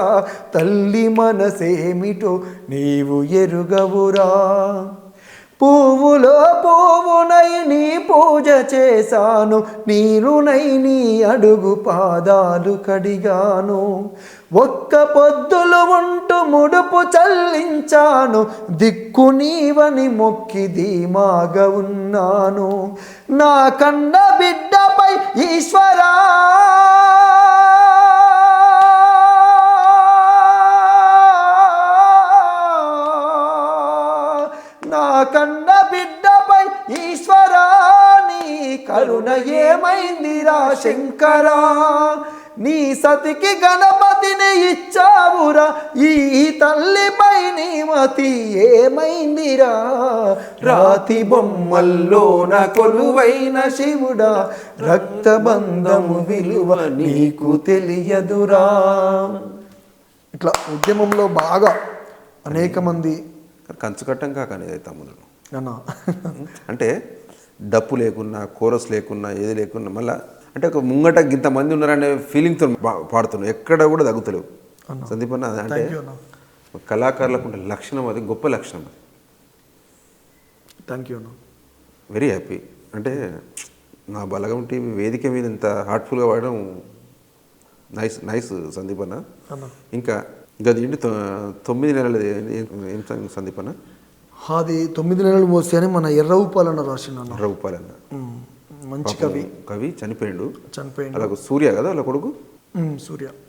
తల్లి మనసేమిటో నీవు ఎరుగవురా, పువ్వులో పువ్వునై నీ పూజ చేశాను, నీరునై నీ అడుగు పాదాలు కడిగాను, ఒక్క పొద్దులు ఉంటూ ముడుపు చల్లించాను, దిక్కు నీవని మొక్కి ధీమాగా ఉన్నాను, నా కన్న బిడ్డపై ఈశ్వరా కన్న బిడ్డపై ఈశ్వరా నీ కరుణ ఏమైందిరా శంకరా, నీ సతికి గణపతిని ఇచ్చావురా, ఈ తల్లిపై నీ మతి ఏమైందిరా, రాతి బొమ్మల్లో కొలువైన శివుడా, రక్తబంధము విలువ నీకు తెలియదురా. ఇట్లా ఉద్యమంలో బాగా అనేక మంది కంచు కట్టం కాక అనేది తమ్ముడు అన్నా. అంటే డప్పు లేకున్నా, కోరస్ లేకున్నా, ఏది లేకున్నా మళ్ళీ అంటే ఒక ముంగట ఇంతమంది ఉన్నారనే ఫీలింగ్తో పాడుతున్నావు, ఎక్కడ కూడా తగ్గుతలేవు సందీప్ అన్న. అంటే కళాకారులకు ఉండే లక్షణం, అది గొప్ప లక్షణం. థ్యాంక్ యూ అన్న. Very happy. అంటే నా బలగం టీవీ వేదిక మీద ఇంత హార్ట్ఫుల్గా వాడడం నైస్ సందీప్ అన్న. ఇంకా అది ఏంటి 9 నెలలు ఏం సందీప్ అన్న? అది 9 నెలలు మోస్తే అని మన ఎర్ర ఉప్పాలన్న రాసిండు. ఎర్ర ఉప్పాలన్న మంచి కవి చనిపోయిండు. అలాగ సూర్య కదా వాళ్ళ కొడుకు?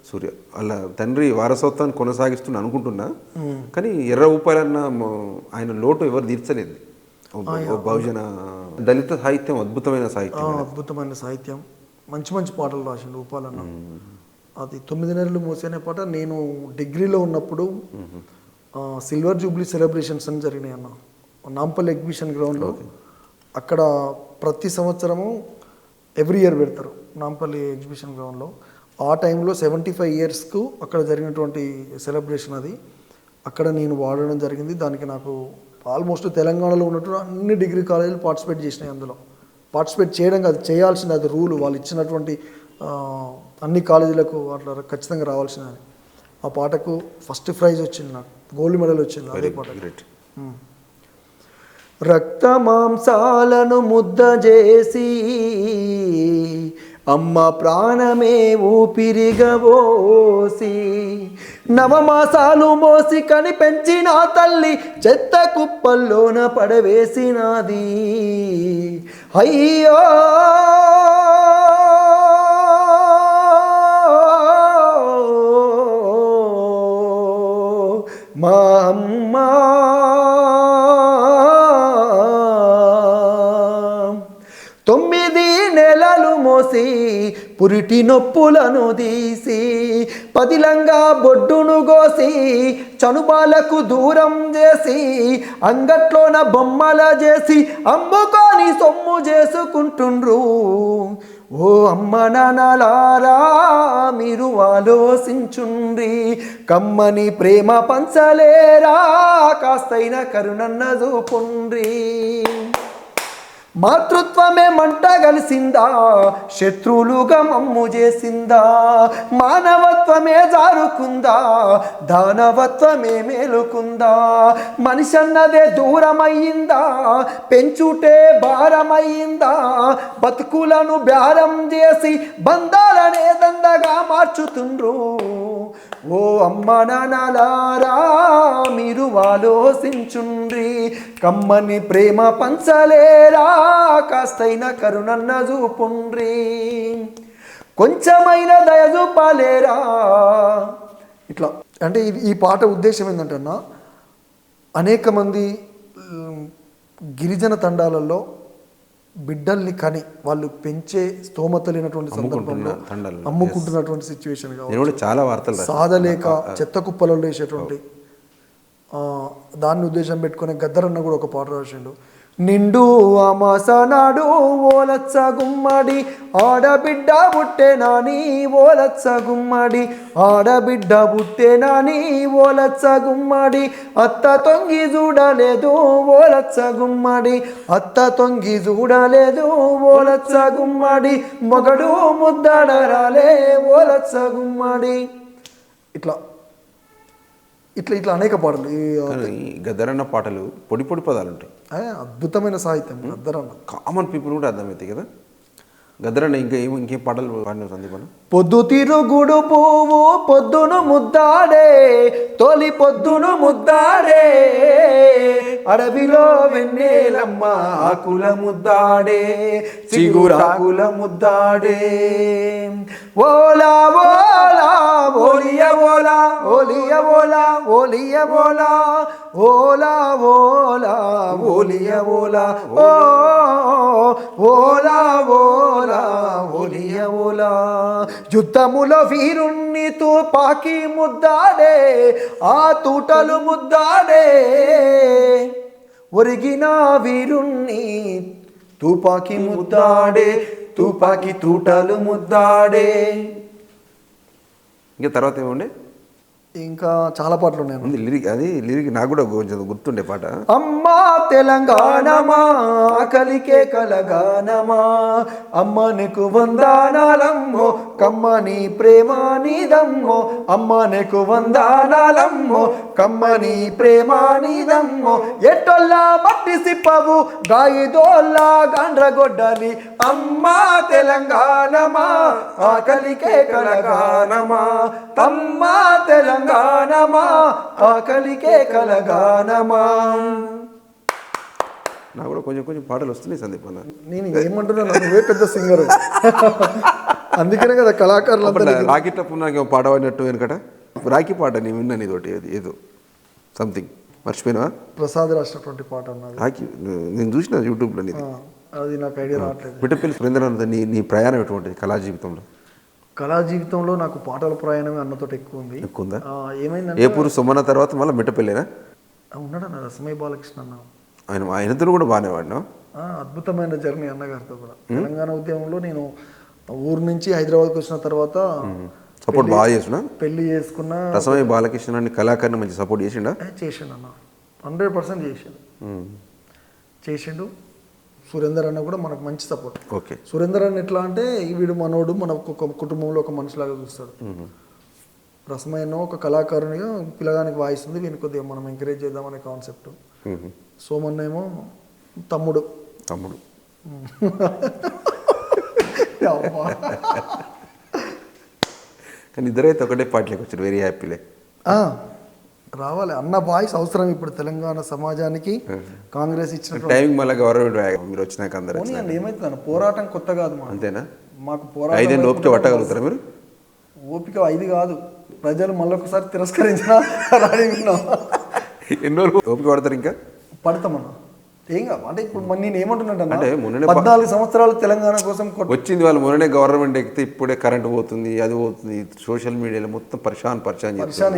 సూర్య వాళ్ళ తండ్రి వారసత్వాన్ని కొనసాగిస్తున్నా అనుకుంటున్నా. కానీ ఎర్ర ఉప్పాలన్న ఆయన లోటు ఎవరు తీర్చలేదు. బహుజన దళిత సాహిత్యం అద్భుతమైన సాహిత్యం, మంచి మంచి పాటలు రాసిండు ఉప్పాలన్న. అది 9 నెలలు మోసేనే పాట. నేను డిగ్రీలో ఉన్నప్పుడు సిల్వర్ జూబ్లీ సెలబ్రేషన్స్ అని జరిగినాయి అన్న నాంపల్లి ఎగ్జిబిషన్ గ్రౌండ్లో. అక్కడ ప్రతి సంవత్సరము ఎవ్రీ ఇయర్ పెడతారు నాంపల్లి ఎగ్జిబిషన్ గ్రౌండ్లో. ఆ టైంలో 75 ఇయర్స్కు అక్కడ జరిగినటువంటి సెలబ్రేషన్ అది. అక్కడ నేను వాడడం జరిగింది. దానికి నాకు ఆల్మోస్ట్ తెలంగాణలో ఉన్నట్టు అన్ని డిగ్రీ కాలేజీలు పార్టిసిపేట్ చేసినాయి. అందులో పార్టిసిపేట్ చేయడం కాదు, చేయాల్సింది, అది రూల్. వాళ్ళు ఇచ్చినటువంటి అన్ని కాలేజీలకు అట్లా ఖచ్చితంగా రావాల్సిందని. ఆ పాటకు ఫస్ట్ ప్రైజ్ వచ్చింది, నాకు గోల్డ్ మెడల్ వచ్చింది అదే పాట. రక్త మాంసాలను ముద్ద చేసి అమ్మ ప్రాణమే ఊపిరిగబోసి 9 మాసాలు మోసి కని పెంచిన తల్లి చెత్త కుప్పల్లోన పడవేసినది. అయ్యో మా అమ్మ 9 నెలలు మోసి పురిటి నొప్పులను తీసి పదిలంగా బొడ్డును గోసి చనుబాలకు దూరం చేసి అంగట్లోన బొమ్మల చేసి అమ్ముకొని సొమ్ము చేసుకుంటుండ్రు. ఓ అమ్మ నాన్నలారా మీరు ఆలోచించుండ్రి, కమ్మని ప్రేమ పంచలేరా, కాస్తైన కరుణన్న చూపుండ్రి. మాతృత్వమే మంట కలిసిందా, శత్రువులుగా మమ్ము చేసిందా, మానవత్వమే జారుకుందా, దానవత్వమే మేలుకుందా, మనిషి అన్నదే దూరమయ్యిందా, పెంచుటే భారమయ్యిందా, బతుకులను బ్యారం చేసి బంధాలనే దండగా మార్చుతుండ్రు. ఓ అమ్మ నాన్నలారా మీరు ఆలోచించుండ్రి, కమ్మని ప్రేమ పంచలేరా, కాస్తైన కరుణన్న చూపుండ్రి, కొంచెమైన దయ చూపాలేరా. ఇట్లా అంటే ఈ పాట ఉద్దేశం ఏంటంటే అనేక మంది గిరిజన తండాలలో బిడ్డల్ని కని వాళ్ళు పెంచే స్తోమత లేనటువంటి సందర్భంలో అమ్ముకుంటున్నటువంటి సిచ్యువేషన్ కావచ్చు, చాలా వార్తలు సాధలేక చెత్త కుప్పలలో వేసేటువంటి దాన్ని ఉద్దేశం పెట్టుకునే గద్దరన్న కూడా ఒక పాట రాసిండు. నిండు అమాస నాడు ఓలచ్చ గుమ్మడి ఆడబిడ్డ బుట్టే నాని ఓలచ్చ గుమ్మడి, ఆడబిడ్డ బుట్టే నాని ఓలచ్చ గుమ్మడి, అత్త తొంగి చూడలేదు ఓలచ్చ గుమ్మడి, అత్త తొంగి చూడలేదు ఓలచ్చ గుమ్మడి, మొగడు ముద్దడరాలే ఓలచ్చ గుమ్మడి. ఇట్లా ఇట్లా ఇట్లా అనేక పాటలు. ఈ గద్దరన్న పాటలు పొడి పొడి పదాలు ఉంటాయి, అద్భుతమైన సాహిత్యం గద్దరన్న. కామన్ పీపుల్ కూడా అర్థమవుతాయి కదా. గద్దరన్న ఇంకేం పాటలు పాడిన సందీపన్న? పొద్దు తిరుగుడు పువ్వు పొద్దును ముద్దాడే, తొలి పొద్దును ముద్దాడే, అడవిలో వెన్నెలమ్మ ఆకుల ముద్దాడే, చిగురాకుల ముద్దాడే, ఓలా ఓలా ఓలియ ఓలా ఓలియ ఓలా ఓలియ ఓలా ఓలా ఓలా ఓలియ ఓలా ఓ ఓలా ఓలా ఓలియ ఓలా, యుద్ధములో వీరుణ్ణి తుపాకీ ముద్దాడే, ఆ తూటలు ముద్దాడే, ఒరిగిన వీరుణ్ణి తుపాకీ ముద్దాడే, తుపాకీ తూటలు ముద్దాడే. ఇంకా తర్వాత ఏముండే? ఇంకా చాలా పాటలు ఉన్నాయి. ఉంది లిరిక్, అది లిరిక్ నాకు కూడా కొంచెం గుర్తుండే పాట. అమ్మా తెలంగాణమా కలికే కలగానమా, అమ్మ నీకు వందనాలమ్మో కమ్మని ప్రేమ నీదమ్మో, అమ్మ నీకు వందనాలమ్మో కమ్మని ప్రేమ నీదమ్మో, ఎట్టొల్లా మట్టి సిప్పవు గాయిదోల్లా గండ్రగొడ్డలి, అమ్మా తెలంగాణమా కలికే కలగానమా, అమ్మా తెలంగాణమా కలికే కలగానమా. నాకు కూడా కొంచెం కొంచెం పాటలు వస్తున్నాయి సందీప్ అన్న. నేను ఏమంటున్నాను, నువ్వే పెద్ద సింగరు, అందుకనే కదా కళాకారులు. రాఖీ తప్పు నాకు పాట పాడినట్టు వెనకట రాఖీ పాట నేను విన్నాను, ఇదోటి ఏదో సంథింగ్ మర్చిపోయినా. ప్రసాద్ రాసినటువంటి పాట అన్నది రాఖీ నేను చూసిన యూట్యూబ్లో. అది నాకు ఐడియా రావట్లేదు. మిట్టపల్లి సురేంద్రనాథ్, నీ ప్రయాణం ఎటువంటిది కళా జీవితంలో? కళా జీవితంలో నాకు పాటల ప్రయాణమే అన్నతోటి ఎక్కువ ఉంది. ఎక్కువ ఉందా? ఏమైందంటే ఏపూరు సుమన తర్వాత మళ్ళీ మిట్టపల్లినా ఉన్నాడన్న రసమయ్య బాలకృష్ణ అన్న, ఆయనతో కూడా బాగానే వాడినా. అద్భుతమైన జర్నీ అన్నగారితో కూడా. తెలంగాణ ఉద్యమంలో నేను ఊరు నుంచి హైదరాబాద్కి వచ్చిన తర్వాత సపోర్ట్ బాగా చేసిన, పెళ్లి చేసుకున్న రసమయ్య బాలకృష్ణ కళాకారుని మంచి సపోర్ట్ చేసిండా? చేసిండు అన్న, 100% చేసిండు. సురేందర్ అన్న కూడా మనకు మంచి సపోర్ట్. ఓకే. సురేందర్ అన్న ఎట్లా అంటే వీడు మనోడు, మన ఒక కుటుంబంలో ఒక మనిషిలాగా చూస్తాడు. రసమయ్యను ఒక కళాకారునిగా పిల్లగానికి వాయిస్ ఉంది, వీని కొద్దిగా మనం ఎంకరేజ్ చేద్దామనే కాన్సెప్ట్. సోమన్న ఏమో తమ్ముడు. కానీ ఇద్దరైతే ఒకటే పార్టీలోకి వచ్చారు, వెరీ హ్యాపీలే. రావాలి అన్న వాయిస్ అవసరం ఇప్పుడు తెలంగాణ సమాజానికి. కాంగ్రెస్ ఇచ్చిన టైమింగ్ మళ్ళీ గవర్నమెంట్ మీరు వచ్చినాక అందరూ ఏమైతుందన్న పోరాటం కొత్త కాదు అంతేనా? మాకు పోరాటం 5 ఏళ్ళు ఓపిక పట్టగలుగుతారా మీరు? ఓపిక 5 కాదు, ప్రజలు మళ్ళొకసారి తిరస్కరించిన ఎన్ని రోజులు ఓపిక పడతారు? ఇంకా పడతామన్నా, ఏం కాదు. అంటే ఇప్పుడు నేను ఏమంటున్నాను అంటే 14 సంవత్సరాలు తెలంగాణ కోసం వచ్చింది వాళ్ళు. మొన్ననే గవర్నమెంట్ ఎక్కితే ఇప్పుడే కరెంట్ పోతుంది, అది పోతుంది, సోషల్ మీడియాలో మొత్తం పరిశాన్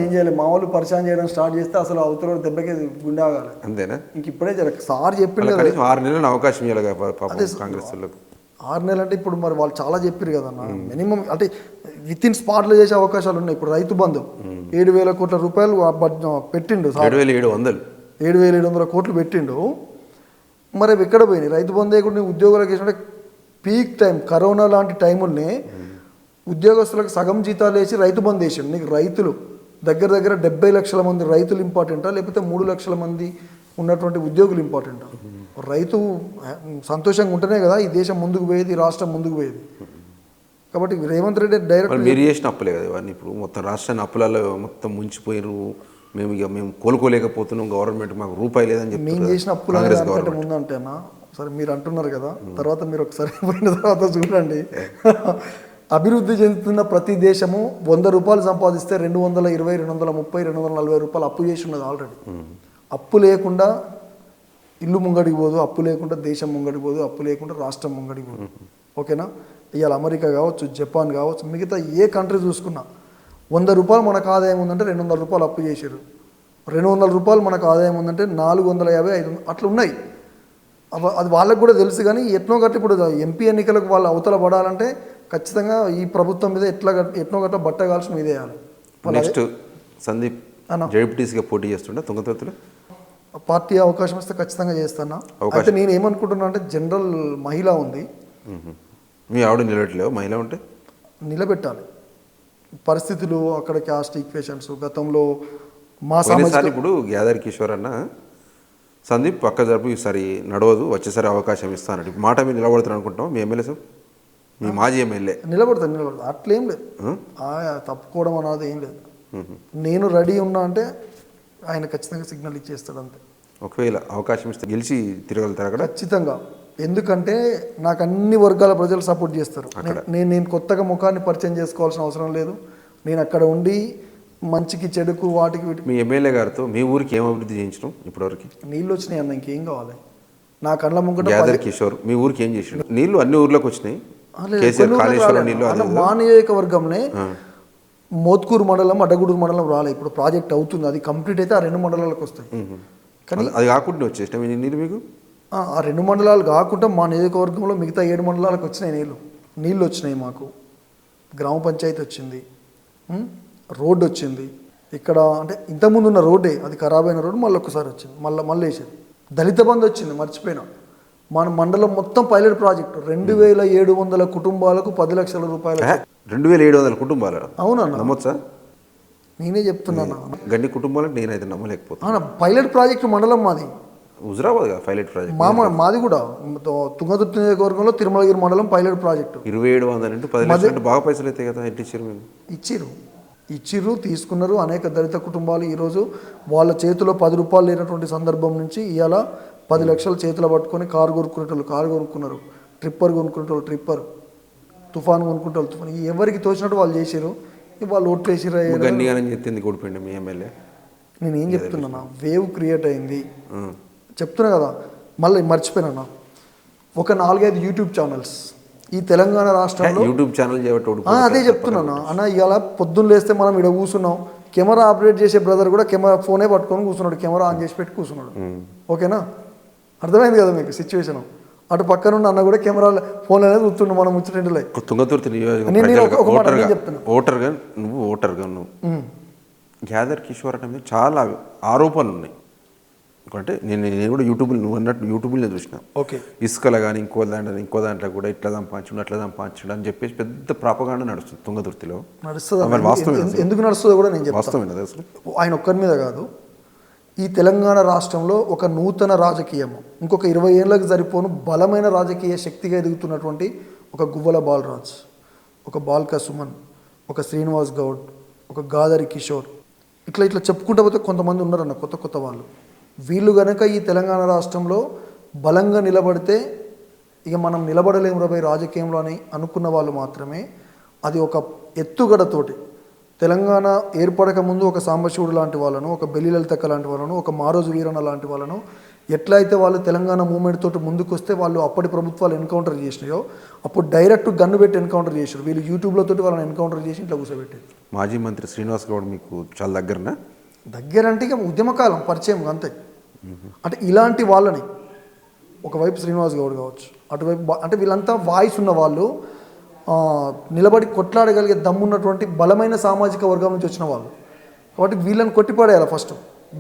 ఏం చేయాలి. మా వాళ్ళు పరిశాన్ చేయడం స్టార్ట్ చేస్తే అసలు అవతల దెబ్బకి గుండె ఆగాలి. అంతేనా? ఇంక ఇప్పుడే సార్ చెప్పింది 6 నెలలు అవకాశం ఇవ్వాలి కాంగ్రెస్ వాళ్ళకు. 6 నెలలు అంటే ఇప్పుడు మరి వాళ్ళు చాలా చెప్పారు కదన్న. మినిమం అంటే విత్ ఇన్ స్పాట్లో చేసే అవకాశాలు ఉన్నాయి. ఇప్పుడు రైతు బంధు 7,000 కోట్ల రూపాయలు పెట్టిండు, 7,700 కోట్లు పెట్టిండు. మరి ఎక్కడ పోయినాయి రైతు బంధు? కూడా ఉద్యోగులకు వేసినట్టే పీక్ టైం కరోనా లాంటి టైముల్ని ఉద్యోగస్తులకు సగం జీతాలు వేసి రైతు బంధు వేసిండు. నీకు రైతులు దగ్గర 70 లక్షల మంది రైతులు ఇంపార్టెంటా, లేకపోతే 3 లక్షల మంది ఉన్నటువంటి ఉద్యోగులు ఇంపార్టెంటా? రైతు సంతోషంగా ఉంటేనే కదా ఈ దేశం ముందుకు పోయేది, రాష్ట్రం ముందుకు పోయేది. కాబట్టి రేవంత్ రెడ్డి డైరెక్ట్ మీరు చేసిన అప్పులే కదా ఇవన్నీ. ఇప్పుడు మొత్తం రాష్ట్రాన్ని అప్పులలో మొత్తం ముంచిపోయారు. మేము కోలుకోలేకపోతున్నాం, గవర్నమెంట్ మాకు రూపాయి లేదని చెప్పి మేము చేసిన అప్పులు ముందు అంటేనా. సరే మీరు అంటున్నారు కదా, తర్వాత మీరు ఒకసారి పోయిన తర్వాత చూడండి. అభివృద్ధి చెందుతున్న ప్రతి దేశము 100 రూపాయలు సంపాదిస్తే 220, 230, 240 రూపాయలు అప్పు చేసి ఉన్నది ఆల్రెడీ. అప్పు లేకుండా ఇల్లు ముంగడికి పోదు, అప్పు లేకుండా దేశం ముంగడికి పోదు, అప్పు లేకుండా రాష్ట్రం ముంగడికి పోదు. ఓకేనా? ఇవాళ అమెరికా కావచ్చు, జపాన్ కావచ్చు, మిగతా ఏ కంట్రీ చూసుకున్నా 100 రూపాయలు మనకు ఆదాయం ఉందంటే 200 రూపాయలు అప్పు చేసారు. 200 రూపాయలు మనకు ఆదాయం ఉందంటే 450, 500 అట్లా ఉన్నాయి. అది వాళ్ళకు కూడా తెలుసు. కానీ ఎట్నో గట్ట ఇప్పుడు ఎంపీ ఎన్నికలకు వాళ్ళు అవతల పడాలంటే ఖచ్చితంగా ఈ ప్రభుత్వం మీద ఎట్నో గట్ట బట్టగాల్సి మీద వేయాలి. నెక్స్ట్ సందీప్ జడ్పీటీసీగా పోటీ చేస్తుండే తుంగతుర్తిలో పార్టీ అవకాశం ఇస్తే ఖచ్చితంగా చేస్తాను. అయితే నేను ఏమనుకుంటున్నా అంటే జనరల్ మహిళ ఉంది, మీ ఆవిడ నిలబెట్టలేవు? మహిళ ఉంటే నిలబెట్టాలి. పరిస్థితులు అక్కడ క్యాస్ట్ ఈక్వేషన్స్ గతంలో మా సార్ ఇప్పుడు గ్యాదర్ కిషోర్ అన్న సందీప్ పక్క జరుపు ఈసారి నడవదు, వచ్చేసారి అవకాశం ఇస్తాను మాట మీద నిలబడతాను అనుకుంటాం. మీ ఎమ్మెల్యే సార్, మీ మాజీ ఎమ్మెల్యే నిలబడతాను. అట్లేం లేదు, తప్పుకోవడం అన్నది ఏం లేదు. నేను రెడీ ఉన్నా అంటే ఆయన ఖచ్చితంగా సిగ్నల్ ఇచ్చేస్తాడు అంతే. ఒకవేళ అవకాశం ఇస్తే గెలిచి తిరగలుగుతారు అక్కడ ఖచ్చితంగా. ఎందుకంటే నాకు అన్ని వర్గాల ప్రజలు సపోర్ట్ చేస్తారు. నేను కొత్తగా ముఖాన్ని పరిచయం చేసుకోవాల్సిన అవసరం లేదు. నేను అక్కడ ఉండి మంచికి చెడుకు వాటికి మీ ఎమ్మెల్యే గారితో మీ ఊరికి ఏం అభివృద్ధి చేయించడం ఇప్పటివరకు? నీళ్ళు వచ్చినాయి అన్న, ఇంకేం కావాలి? నా కళ్ళ ముంగట గ్యాదర్ కిషోర్ మీ ఊరికి ఏం చేసిండు? నీళ్లు అన్ని ఊర్లోకి వచ్చినాయి. మా నియోజకవర్గంలో మోత్కూరు మండలం, అడ్డగూడూరు మండలం రాలే. ఇప్పుడు ప్రాజెక్ట్ అవుతుంది, అది కంప్లీట్ అయితే ఆ 2 మండలాలకు వస్తాయి. కానీ అది కాకుండా వచ్చేసినాయి నీళ్ళు మీకు? ఆ 2 మండలాలు కాకుండా మా నియోజకవర్గంలో మిగతా 7 మండలాలకు వచ్చినాయి నీళ్ళు వచ్చినాయి. మాకు గ్రామ పంచాయతీ వచ్చింది, రోడ్డు వచ్చింది, ఇక్కడ అంటే ఇంతకుముందు ఉన్న రోడ్డే అది ఖరాబ్ అయిన రోడ్డు మళ్ళీ ఒక్కసారి వచ్చింది, మళ్ళీ వేసారు. దళిత బంధు వచ్చింది, మర్చిపోయినా. మన మండలం మొత్తం పైలట్ ప్రాజెక్టు 2700 కుటుంబాలకు 10 లక్షల రూపాయలు. 2700 కుటుంబాలు? అవునన్నా, నమ్మొచ్చా? నేనే చెప్తున్నాను. గన్ని కుటుంబాలకు నేనైతే నమ్మలేకపోతున్నా. పైలట్ ప్రాజెక్టు మండలం మాది, హుజరాబాద్ పైలట్ ప్రాజెక్ట్ మాది కూడా తుంగతుర్తి నియోజకవర్గంలో తిరుమలగిరి మండలం పైలట్ ప్రాజెక్టు. 2700 అంటే 10 లక్షలు అంటే బాగా పైసలు అయితే కదా. ఎట్టి ఇచ్చారు మీరు? ఇచ్చిర్రు, తీసుకున్నారు. అనేక దళిత కుటుంబాలు ఈరోజు వాళ్ళ చేతిలో 10 రూపాయలు లేనటువంటి సందర్భం నుంచి ఇవాళ 10 లక్షలు చేతిలో పట్టుకొని కారు కొనుక్కునేటోళ్ళు కారు కొనుక్కున్నారు, ట్రిప్పర్ కొనుక్కునేటోళ్ళు ట్రిప్పర్, తుఫాన్ కొనుక్కుంటారు తుఫాన్. ఎవరికి తోచినట్టు వాళ్ళు చేసారు. వాళ్ళు ఓట్లు వేసిర్రు. చెప్పింది కూడిపోయింది మీ ఎమ్మెల్యే. నేను ఏం చెప్తున్నా, వేవ్ క్రియేట్ అయింది చెప్తున్నా కదా. మళ్ళీ మర్చిపోయినా, ఒక 4-5 యూట్యూబ్ ఛానల్స్ ఈ తెలంగాణ రాష్ట్రంలో యూట్యూబ్ ఛానల్ అదే చెప్తున్నాను అన్న. ఇవాళ పొద్దున్న లేస్తే మనం ఇక్కడ కూర్చున్నాం, కెమెరా ఆపరేట్ చేసే బ్రదర్ కూడా ఫోనే పట్టుకొని కూర్చున్నాడు, కెమెరా ఆన్ చేసి పెట్టి కూర్చున్నాడు. ఓకేనా, అర్థమైంది కదా మీకు సిచ్యువేషన్. అటు పక్కన ఉన్న అన్న కూడా కెమెరా ఫోన్ అనేది చూస్తుండే మనం ముచ్చటలే. తుంగతుర్తి ఓటర్గా నువ్వు గ్యాదర్ కిషోర్ అంటే చాలా ఆరోపణలు ఉన్నాయి. అంటే నేను కూడా నువ్వు అన్నట్టు యూట్యూబ్లో చూసిన. ఓకే, ఇసుకలో కానీ ఇంకో దాంట్లో కూడా ఇట్లా సంపాదించు అట్లా సంపాదించు అని చెప్పేసి పెద్ద ప్రాపగాండా నడుస్తుంది తుంగతుర్తిలో. నడుస్తుంది. ఎందుకు నడుస్తుందో కూడా నేను వాస్తవమే అసలు. ఆయన ఒక్కరి మీద కాదు, ఈ తెలంగాణ రాష్ట్రంలో ఒక నూతన రాజకీయము, ఇంకొక 20 ఏళ్ళకి సరిపోను బలమైన రాజకీయ శక్తిగా ఎదుగుతున్నటువంటి ఒక గువ్వల బాలరాజ్, ఒక బాల్క సుమన్, ఒక శ్రీనివాస్ గౌడ్, ఒక గాదరి కిషోర్, ఇట్లా చెప్పుకుంటూ పోతే కొంతమంది ఉన్నారన్న కొత్త వాళ్ళు. వీళ్ళు గనక ఈ తెలంగాణ రాష్ట్రంలో బలంగా నిలబడితే ఇక మనం నిలబడలేము రాబోయే రాజకీయంలో అని అనుకున్న వాళ్ళు మాత్రమే. అది ఒక ఎత్తుగడతోటి తెలంగాణ ఏర్పడక ముందు ఒక సాంబశివుడు లాంటి వాళ్ళను, ఒక బెల్లి లలితక్క లాంటి వాళ్ళను, ఒక మారోజు వీరన్న లాంటి వాళ్ళను ఎట్లయితే వాళ్ళు తెలంగాణ మూవ్మెంట్ తోటి ముందుకు వస్తే వాళ్ళు అప్పటి ప్రభుత్వాలు ఎన్కౌంటర్ చేసినాయో అప్పుడు డైరెక్ట్ గన్ను పెట్టి ఎన్కౌంటర్ చేశారు. వీళ్ళు యూట్యూబ్లో తోటి వాళ్ళని ఎన్కౌంటర్ చేసి ఇట్లా కూర్చోబెట్టారు. మాజీ మంత్రి శ్రీనివాస్ గౌడ్ మీకు చాలా దగ్గర అంటే ఇక ఉద్యమకాలం పరిచయం అంతే. అంటే ఇలాంటి వాళ్ళని ఒకవైపు శ్రీనివాస్ గౌడ్ కావచ్చు, అటువైపు అంటే వీళ్ళంతా వాయిస్ ఉన్న వాళ్ళు, నిలబడి కొట్లాడగలిగే దమ్మున్నటువంటి బలమైన సామాజిక వర్గం నుంచి వచ్చిన వాళ్ళు. కాబట్టి వీళ్ళని కొట్టిపాడేయాలి ఫస్ట్.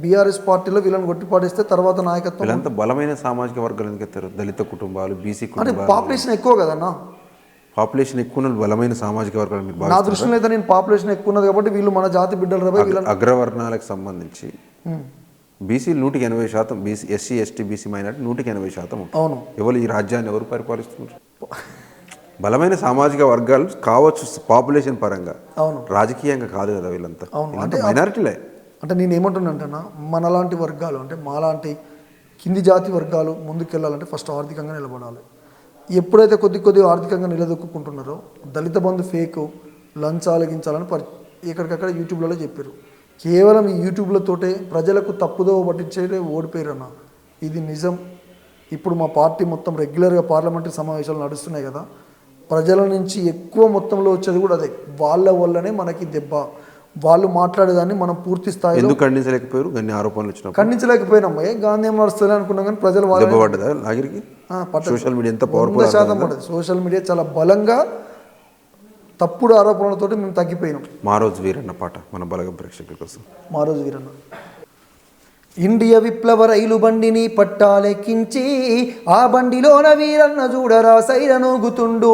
బీఆర్ఎస్ పార్టీలో వీళ్ళని కొట్టిపాడేస్తే తర్వాత నాయకత్వం. వీళ్ళంతా బలమైన సామాజిక వర్గాలు ఎందుకు ఎత్తారు? దళిత కుటుంబాలు, బీసీ అంటే పాపులేషన్ ఎక్కువ కదన్నా. పాపులేషన్ ఎక్కువ బలమైన సామాజిక వర్గాలు నా దృష్టిలో అయితే నేను పాపులేషన్ ఎక్కువ ఉన్నది కాబట్టి వీళ్ళు మన జాతి బిడ్డలు రాబోయే అగ్రవర్ణాలకు సంబంధించి BC 180%, BC SC ST BC minority 180%. అవును. ఎవరు ఈ రాజ్యాన్ని ఎవరు పరిపాలిస్తున్నారు? బలమైన సామాజిక వర్గాలు కావచ్చు పాపులేషన్ పరంగా, అవును, రాజకీయంగా కాదు కదా వీళ్ళంతా. అవును, అంటే మైనారిటీలే. అంటే నేను ఏమంటున్నానంటేనా, మనలాంటి వర్గాలు అంటే మాలాంటి కింది జాతి వర్గాలు ముందుకెళ్ళాలంటే ఫస్ట్ ఆర్థికంగా నిలబడాలి. ఎప్పుడైతే కొద్దిగా ఆర్థికంగా నిలదొక్కుంటున్నారో దళిత బంధు ఫేకు లంచాలు గించాలని ఎక్కడికక్కడ యూట్యూబ్లలో చెప్పారు. కేవలం ఈ యూట్యూబ్లతోటే ప్రజలకు తప్పుదో పట్టించే ఓడిపోయారన్న, ఇది నిజం. ఇప్పుడు మా పార్టీ మొత్తం రెగ్యులర్గా పార్లమెంటరీ సమావేశాలు నడుస్తున్నాయి కదా, ప్రజల నుంచి ఎక్కువ మొత్తంలో వచ్చేది కూడా అదే. వాళ్ళ వల్లనే మనకి దెబ్బ. వాళ్ళు మాట్లాడేదాన్ని మనం పూర్తి స్థాయిలో ఖండించలేకపోయారు. ఆరోపణలు వచ్చిన ఖండించలేకపోయినాం. గాంధీ ఏం నడుస్తుంది అనుకున్నాం కానీ ప్రజలు సోషల్ మీడియా ఎంత శాతం పడదు. సోషల్ మీడియా చాలా బలంగా తప్పుడు ఆరోపణలతోటి మేము తగ్గిపోయినాం. మారోజు వీరన్న పాట మన బలగం ప్రేక్షకుల కోసం. మారోజు వీరన్న. ఇండియా విప్లవ రైలు బండిని పట్టాలెక్కించి ఆ బండిలోన వీరన్న చూడరా సైరనూగుతుండు.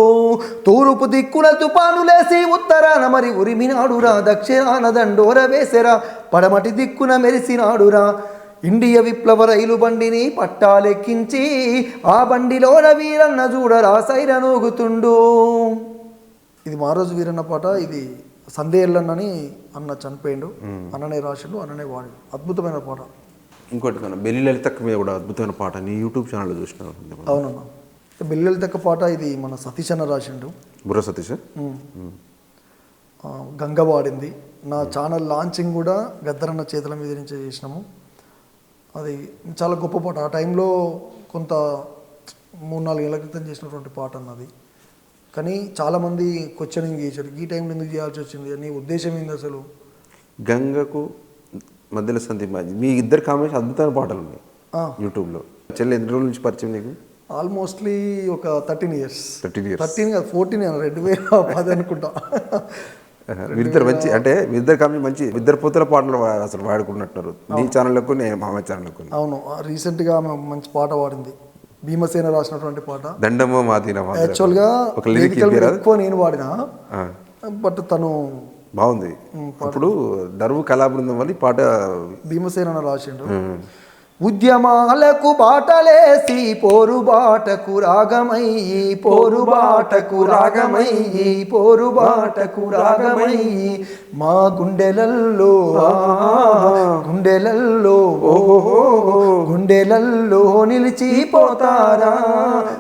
తూర్పు దిక్కున తుపానులేసి ఉత్తరాన మరి ఉరిమినాడురా, దక్షిణాన దండోర వేసెరా, పడమటి దిక్కున మెరిసినాడురా. ఇండియా విప్లవ రైలు బండిని పట్టాలెక్కించి ఆ బండిలోన వీరన్న చూడరా సైరనూగుతుండు. ఇది మారోజు వీరన్న పాట. ఇది సందేళ్ళన్నని అన్న చనిపోయిండు, అన్ననే రాసిండు, అన్ననే వాడి. అద్భుతమైన పాట. ఇంకోటి మన బెల్లి లలితక్క మీద కూడా అద్భుతమైన పాట నీ యూట్యూబ్ ఛానల్లో చూసిన. అవునన్నా, బెల్లి లలితక్క పాట ఇది మన సతీష్ అన్న రాసిండు. బుర్ర సతీష్ గంగ వాడింది. నా ఛానల్ లాంచింగ్ కూడా గద్దరన్న చేతుల మీద నుంచి చేసినాము. అది చాలా గొప్ప పాట. ఆ టైంలో కొంత 3-4 ఏళ్ళ క్రితం చేసినటువంటి పాట అన్నది. కానీ చాలామంది క్వశ్చనింగ్ చేశారు, ఈ టైంలో ఎందుకు చేయాల్సి వచ్చింది, నీ ఉద్దేశం ఏంది అసలు? గంగకు మధ్యలో సందీప్ మీ ఇద్దరు కాంబినేషన్ అద్భుతమైన పాటలు ఉన్నాయి యూట్యూబ్లో. చెల్లి ఎన్ని రోజుల నుంచి పరిచయం నీకు? ఆల్మోస్ట్లీ ఒక 13 years. 13 years 13 కాదు 14 2010 అనుకుంటా. వీరిద్దరు మంచి అంటే వీరిద్దరు కంపెనీ మంచి ఇద్దరు పొత్తుల పాటలు అసలు వాడుకున్నట్టున్నారు నీ ఛానల్కు నేను మామ ఛానల్కు. అవును, రీసెంట్గా ఆమె మంచి పాట పాడింది, భీమసేన రాసినటువంటి పాట దండమో మాదిన. యాక్చువల్గా ఎక్కువ నేను పాడినా, బట్ తను బాగుంది. అప్పుడు దరువు కళా బృందం వల్ల ఈ పాట భీమసేన రాసిండు. ఉద్యమాలకు బాటలేసి పోరుబాటకు రాగమయ్యి, పోరుబాటకు రాగమయ్యి, పోరుబాటకు రాగమయ్యి, మా గుండెలల్లో గుండెలల్లో గుండెలల్లో నిలిచిపోతారా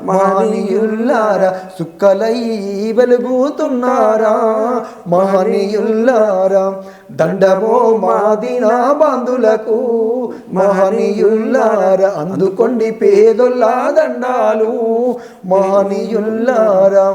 మహనీయుల్లారా, సుక్కలై వెలుగుతున్నారా మహనీయుల్లారా, దండమో మాదినా బంధులకు మహనీయుల్లారా, అందుకొండి పేదొల్లా దండాలు మహనీయుల్లారా,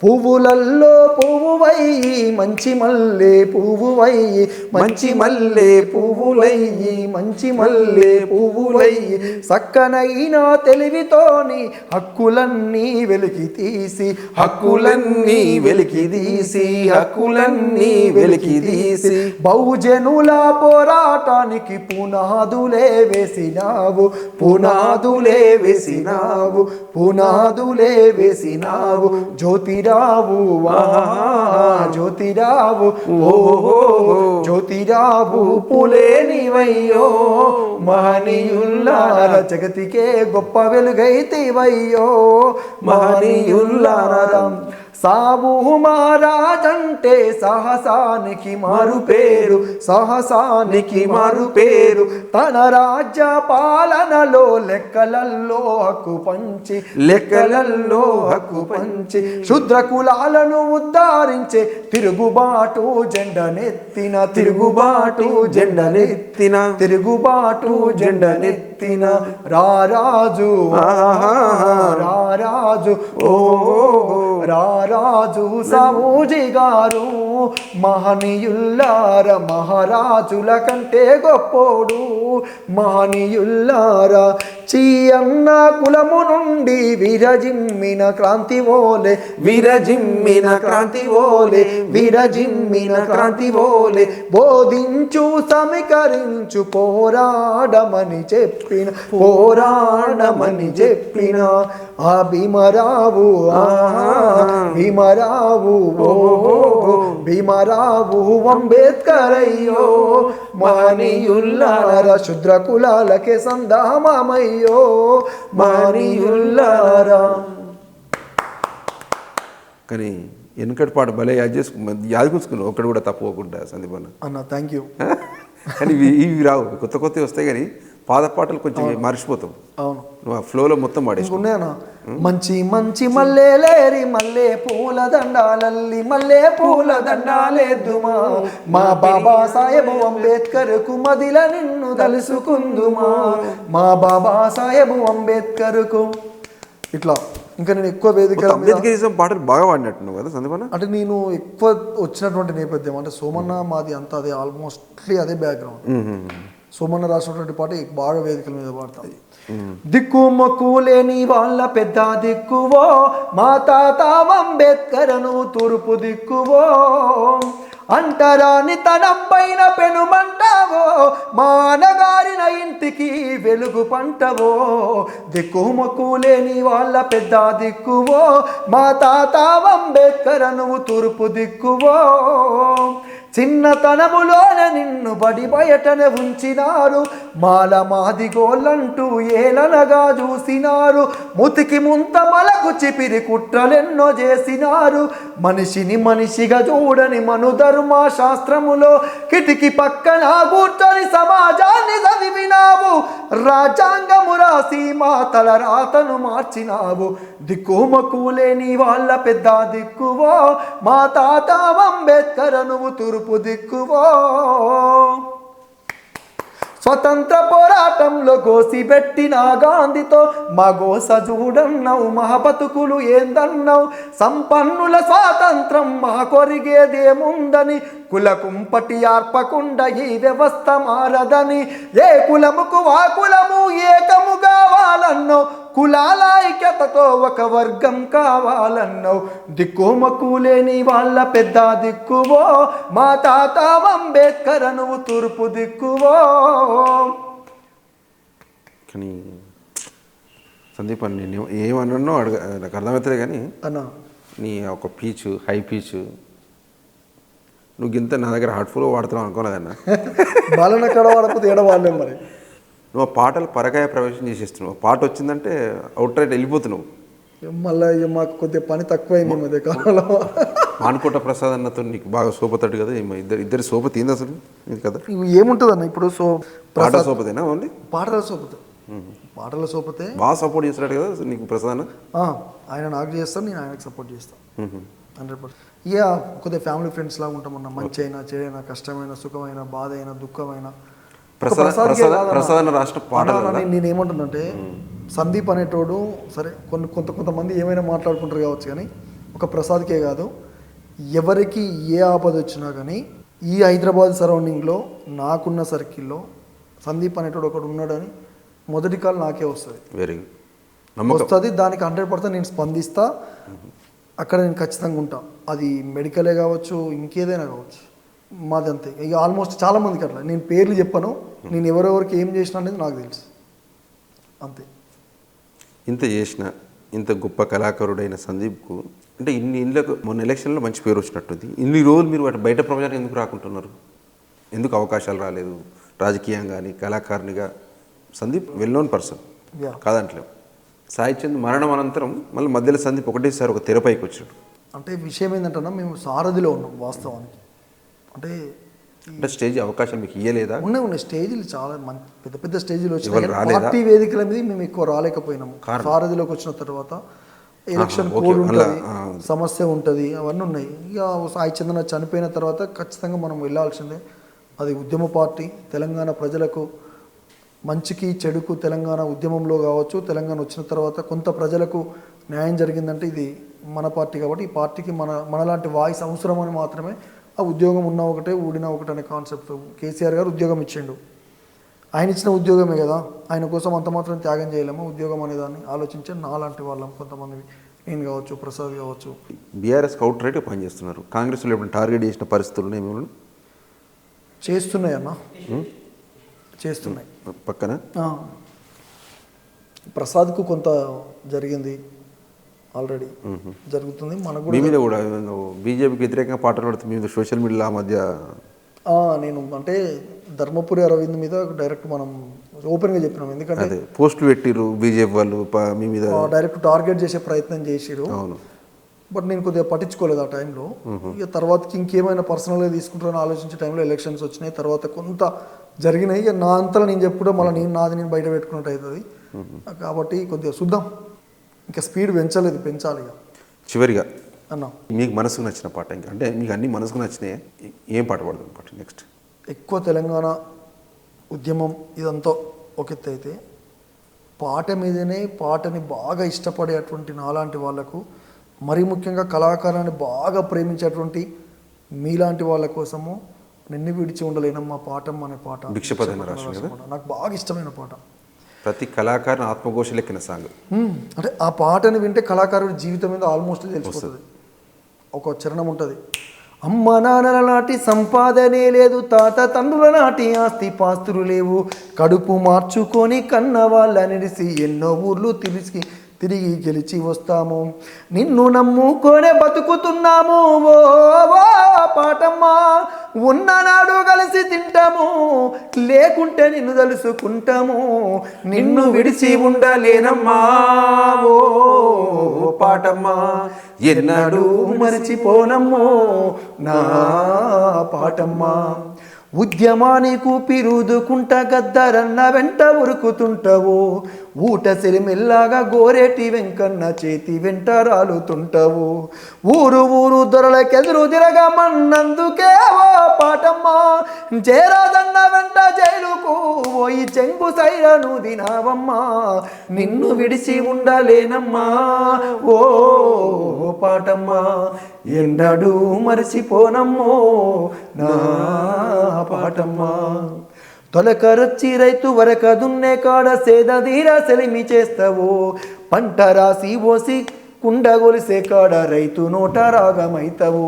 పువ్వులల్లో పువ్వువయ్యి మంచి మల్లె పువ్వువయ్యి, మంచి మల్లె పువ్వులయ్యి, మంచి మల్లె పువ్వులయ్యి, సక్కనైన తెలివితోని హక్కులన్నీ వెలికి తీసి, హక్కులన్నీ వెలికి తీసి, హక్కులన్నీ వెలికి తీసి, బహుజనుల పోరాటానికి పునాదులే వేసినావు, పునాదులే వేసినావు, పునాదులే వేసినావు, జ్యోతిరావు జ్యోతిరావు ఓహో జ్యోతిరావు పులేనివయ్యో మహనీయుల్లార, జగతికే గొప్ప వెలుగైతివయ్యో మహనీయుల్లార, సాబు మహారాజంటే సాహసానికి మారు పేరు, సాహసానికి మారు పేరు, తన రాజ్య పాలనలో లెక్కలల్లో హక్కు పంచి, లెక్కలల్లో హక్కు పంచి, శుద్ర కులాలను ఉద్ధరించే తిరుగుబాటు జెండనెత్తిన, తిరుగుబాటు జెండనెత్తిన, తిరుగుబాటు జెండనెత్తిన రారాజు రారాజు ఓ రారాజు సమూజి గారు మహనీయుల్లార, మహారాజుల కంటే గొప్పోడు మహనీయుల్లార, చీయన్న కులము నుండి విరజిమ్మిన క్రాంతి ఓలే, విరజిమ్మిన క్రాంతి ఓలే, విరజిమ్మిన క్రాంతి ఓలే, బోధించు సమీకరించు పోరాడమని చెప్పిన, పోరాడమని చెప్పిన ఆ భీమరావు భీమరావు భీమరావు అంబేద్కర్ అయ్యో మహనీయుల్లార, శుద్ర కులాలకే సంధామయ్యో మహనీయుల్లారా. కానీ వెనుకటి పాట భలే యాదగుచ్చుకున్నావు ఒక్కడు కూడా తప్పుకోకుండా సందీప్ అన్న. Thank you. కానీ ఇవి రావు, కొత్త కొత్తవి వస్తాయి కానీ పాత పాటలు కొంచెం మర్చిపోతాం. అవును, నువ్వు ఆ ఫ్లోలో మొత్తం పాడేసి ఉన్నాయన్నా. మంచి మంచి మల్లె లేరి మల్లె పూల దండాలల్లి, మల్లె పూల దండాలేద్దుమా, మా బాబా సాహెబ్ అంబేద్కర్ కు మదిల నిన్ను తలుసుకుందుమా, మా బాబా సాహెబ్ అంబేద్కర్ కు. ఇట్లా ఇంకా నేను ఎక్కువ వేదిక అంబేద్కరిజం పాటలు బాగా పాడినట్టున్నావు కదా సందీప్ అన్న. అంటే నేను ఎక్కువ వచ్చినటువంటి నేపథ్యం అంటే సోమన్న మాది అంతా అదే, ఆల్మోస్ట్లీ అదే బ్యాక్గ్రౌండ్. సోమన్న రాసినటువంటి పాట బాగా వేదికల మీద పాడతాయి. దిక్కు మొక్కు లేని వాళ్ళ పెద్ద దిక్కువో మా తాత అంబేద్కర్ను, తూర్పు దిక్కువో అంటరాని తనం పైన పెనుమంటావో, మా అన్నగారిన ఇంటికి వెలుగు పంటవో, దిక్కు మొక్కు లేని వాళ్ళ పెద్ద దిక్కువో మా తాత అంబేద్కర్ను, తూర్పు దిక్కువో, చిన్నతనములోన నిన్ను బడి బయటనే ఉంచినారు, మాల మాది గోళ్ళంటూ ఏలనగా చూసినారు, ముతికి ముంతమలకు చిపిరి కుట్రలెన్నో చేసినారు, మనిషిని మనిషిగా చూడని మను ధర్మ శాస్త్రములో కిటికి పక్కన కూర్చొని సమాజాన్ని చదివినావు, రాజ్యాంగము రాసి మా తల రాతను మార్చినావు, దిక్కుమకు లేని వాళ్ళ పెద్ద దిక్కువో మా తాత అంబేద్కర్ నువ్వు తూర్పు దిక్కువో, స్వతంత్ర పోరాటంలో గోసి పెట్టిన గాంధీతో మా గోస చూడన్నావు, మా బతుకులు ఏందన్నావు, సంపన్నుల స్వాతంత్రం మా కొరిగేదేముందని, కుల కుంపటి ఆర్పకుండా ఈ వ్యవస్థ మారదని, ఏ కులముకు ఆ కులము ఏకము కావాలన్నో, కులాల ఐక్యతతో ఒక వర్గం కావాలన్నావు, దిక్కుమక్కు లేని వాళ్ళ పెద్ద దిక్కువో, మా తాత అంబేద్కర్ నువ్వు తూర్పు దిక్కువో. కానీ సందీప్ అని నేను ఏమన్నానో నాకు అర్థమవుతుంది కానీ అన్నా నీ ఒక పీచు హై పీచు నువ్వు ఇంత నా దగ్గర హార్ట్ఫుల్ వాడుతున్నావు అనుకోలేదన్న. బాలన కడ వాడకపోతే ఏడ వాడలేం మరి. నువ్వు ఆ పాటలు పరకాయ ప్రవేశం చేసేస్తున్నావు, పాట వచ్చిందంటే అవుట్ రైట్ వెళ్ళిపోతున్నావు. మళ్ళీ ఇక మాకు కొద్దిగా పని తక్కువైంది ఈ మధ్య కాలంలో. మానుకోట ప్రసాద్ అన్నతో నీకు బాగా సోపతాడు కదా, ఇద్దరి సోపతి ఏంది అసలు ఇది కదా? ఏముంటుంది అన్న ఇప్పుడు పాట సోపతేనా ఓన్లీ? పాటల సోపతే, పాటల సోపతే బాగా సపోర్ట్ చేస్తాడు కదా నీకు ప్రసాద్ అన్న. ఆయన నాకు చేస్తాను, నేను ఆయనకు సపోర్ట్ చేస్తాను 100%. ఇక కొద్దిగా ఫ్యామిలీ ఫ్రెండ్స్ లాగా ఉంటామన్నా, మంచి అయినా చెడైనా, కష్టమైన సుఖమైన, బాధ అయినా, దుఃఖమైన. ప్రసాద్ అన్న రాష్ట్ర పాటలు నేను ఏమంటున్నంటే సందీప్ అనేటోడు సరే కొంతమంది ఏమైనా మాట్లాడుకుంటారు కావచ్చు, కానీ ఒక ప్రసాద్కే కాదు ఎవరికి ఏ ఆపద వచ్చినా కానీ ఈ హైదరాబాద్ సరౌండింగ్లో నాకున్న సర్కిల్లో సందీప్ అనేటోడు ఒకడు ఉన్నాడని మొదటి కాల్ నాకే వస్తుంది. వెరీ వస్తుంది, దానికి 100% నేను స్పందిస్తా. అక్కడ నేను ఖచ్చితంగా ఉంటా. అది మెడికలే కావచ్చు, ఇంకేదైనా కావచ్చు, మాది అంతే. ఇక ఆల్మోస్ట్ చాలామందికి అట్లా నేను పేర్లు చెప్పను, నేను ఎవరెవరికి ఏం చేసిన అనేది నాకు తెలుసు అంతే. ఇంత చేసిన ఇంత గొప్ప కళాకారుడైన సందీప్కు అంటే ఇన్ని ఇళ్ళకు మొన్న ఎలక్షన్లో మంచి పేరు వచ్చినట్టుంది. ఇన్ని రోజులు మీరు వాటి బయట ప్రపంచానికి ఎందుకు రాకుంటున్నారు? ఎందుకు అవకాశాలు రాలేదు రాజకీయంగా కానీ కళాకారునిగా? సందీప్ వెల్ నోన్ పర్సన్ కాదంటలేము. సాయి చంద్ మరణం అనంతరం మళ్ళీ మధ్యలో సందీప్ ఒకటేసారి ఒక తెరపైకి వచ్చాడు. అంటే విషయం ఏంటంటే మేము సారథిలో ఉన్నాం వాస్తవానికి. అంటే స్టేజ్ అవకాశం మీకు ఇవ్వలేదా? ఉన్నాయి స్టేజీలు చాలా పెద్ద పెద్ద స్టేజీలు వచ్చినాయి. పార్టీ వేదికల మీద మేము ఎక్కువ రాలేకపోయినాము. సారథిలోకి వచ్చిన తర్వాత ఎలక్షన్ కోడ్ ఉంటుంది, సమస్య ఉంటుంది, అవన్నీ ఉన్నాయి. ఇక సాయి చంద్ర చనిపోయిన తర్వాత ఖచ్చితంగా మనం వెళ్ళాల్సిందే. అది ఉద్యమ పార్టీ, తెలంగాణ ప్రజలకు మంచికి చెడుకు తెలంగాణ ఉద్యమంలో కావచ్చు, తెలంగాణ వచ్చిన తర్వాత కొంత ప్రజలకు న్యాయం జరిగిందంటే ఇది మన పార్టీ కాబట్టి ఈ పార్టీకి మనలాంటి వాయిస్ అవసరం అని మాత్రమే ఆ ఉద్యోగం ఉన్న ఒకటే ఊడిన ఒకటే అనే కాన్సెప్ట్. కేసీఆర్ గారు ఉద్యోగం ఇచ్చిండు, ఆయన ఇచ్చిన ఉద్యోగమే కదా, ఆయన కోసం అంత మాత్రం త్యాగం చేయలేము. ఉద్యోగం అనేదాన్ని ఆలోచించే నాలాంటి వాళ్ళం కొంతమంది, నేను కావచ్చు, ప్రసాద్ కావచ్చు. బీఆర్ఎస్ అవుట్ రైట్ పనిచేస్తున్నారు. కాంగ్రెస్లో ఎప్పుడు టార్గెట్ చేసిన పరిస్థితులు ఏమి చేస్తున్నాయి అన్న, చేస్తున్నాయి. పక్కన ప్రసాద్కు కొంత జరిగింది, ఆల్రెడీ జరుగుతుంది. మనకు మీ మీద కూడా బీజేపీకి వ్యతిరేకంగా పాటలు పడుతుంది మీ సోషల్ మీడియాలో ఆ మధ్య. నేను అంటే ధర్మపురి అరవింద్ మీద డైరెక్ట్ మనం ఓపెన్గా చెప్పినాం, ఎందుకంటే పోస్టులు పెట్టిరు బీజేపీ వాళ్ళు మీ మీద డైరెక్ట్ టార్గెట్ చేసే ప్రయత్నం చేసిరు. అవును, బట్ నేను కొద్దిగా పట్టించుకోలేదు ఆ టైంలో. ఇక తర్వాతకి ఇంకేమైనా పర్సనల్గా తీసుకుంటారని ఆలోచించే టైంలో ఎలక్షన్స్ వచ్చినాయి, తర్వాత కొంత జరిగినాయి. ఇక నా అంతలో నేను చెప్పుకుంటే మళ్ళీ నేను బయట పెట్టుకున్నట్టు అవుతుంది కాబట్టి కొద్దిగా చూద్దాం. ఇంకా స్పీడ్ పెంచలేదు, పెంచాలి. ఇక చివరిగా అన్న మీకు మనసుకు నచ్చిన పాట, ఇంకా అంటే మీకు అన్ని మనసుకు నచ్చినాయి, ఏం పాట పాడదాం పాట నెక్స్ట్? ఎక్కువ తెలంగాణ ఉద్యమం ఇదంతా ఒక ఎత్తు అయితే, పాట మీదనే పాటని బాగా ఇష్టపడేటువంటి నాలాంటి వాళ్ళకు, మరీ ముఖ్యంగా కళాకారాన్ని బాగా ప్రేమించేటువంటి మీలాంటి వాళ్ళ కోసము నిన్ను విడిచి ఉండలేనమ్మా పాఠం అనే పాట నాకు బాగా ఇష్టమైన పాట. ప్రతి కళాకారుని ఆత్మఘోష లెక్కిన సాంగ్. అంటే ఆ పాటని వింటే కళాకారుడి జీవితం మీద ఆల్మోస్ట్ తెలిసిపోతుంది. ఒక చరణం ఉంటుంది, అమ్మ నాన్నల నాటి సంపాదనే లేదు, తాత తండ్రుల నాటి ఆస్తి పాస్తులు లేవు, కడుపు మార్చుకొని కన్న వాళ్ళ నిడిసి ఎన్నో ఊర్లు తిరిగి గెలిచి వస్తాము, నిన్ను నమ్ముకొనే బతుకుతున్నాము, ఓ పాటమ్మా ఉన్ననాడు కలిసి తింటాము, లేకుంటే నిన్ను తలుసుకుంటాము, నిన్ను విడిచి ఉండలేనమ్మా ఓ పాటమ్మా, ఎన్నడూ మరిచిపోనమ్మో నా పాటమ్మా, ఉద్యమానికి పిరుదుకుంట గద్దరన్న వెంట ఉరుకుతుంటావు, ఊట సిరిమెల్లాగా గోరేటి వెంకన్న చేతి వెంట రాలుతుంటావు, ఊరు దొరలకెదురు తిరగమన్నందుకే ఓ పాటమ్మా, చేరాదన్న వెంట జైలుకు పోయి చెంగు సైరను దినావమ్మా, నిన్ను విడిచి ఉండలేనమ్మా ఓ పాటమ్మా, ఎన్నడూ మరిచిపోనమ్మో నా పాటమ్మా. తొలకరొచ్చి రైతు వరక దున్నే కాడ సేద తీరా సెలిమి చేస్తావో పంట రాసి ఓసి కుండగొలిసే కాడ రైతు నోట రాగమైతావు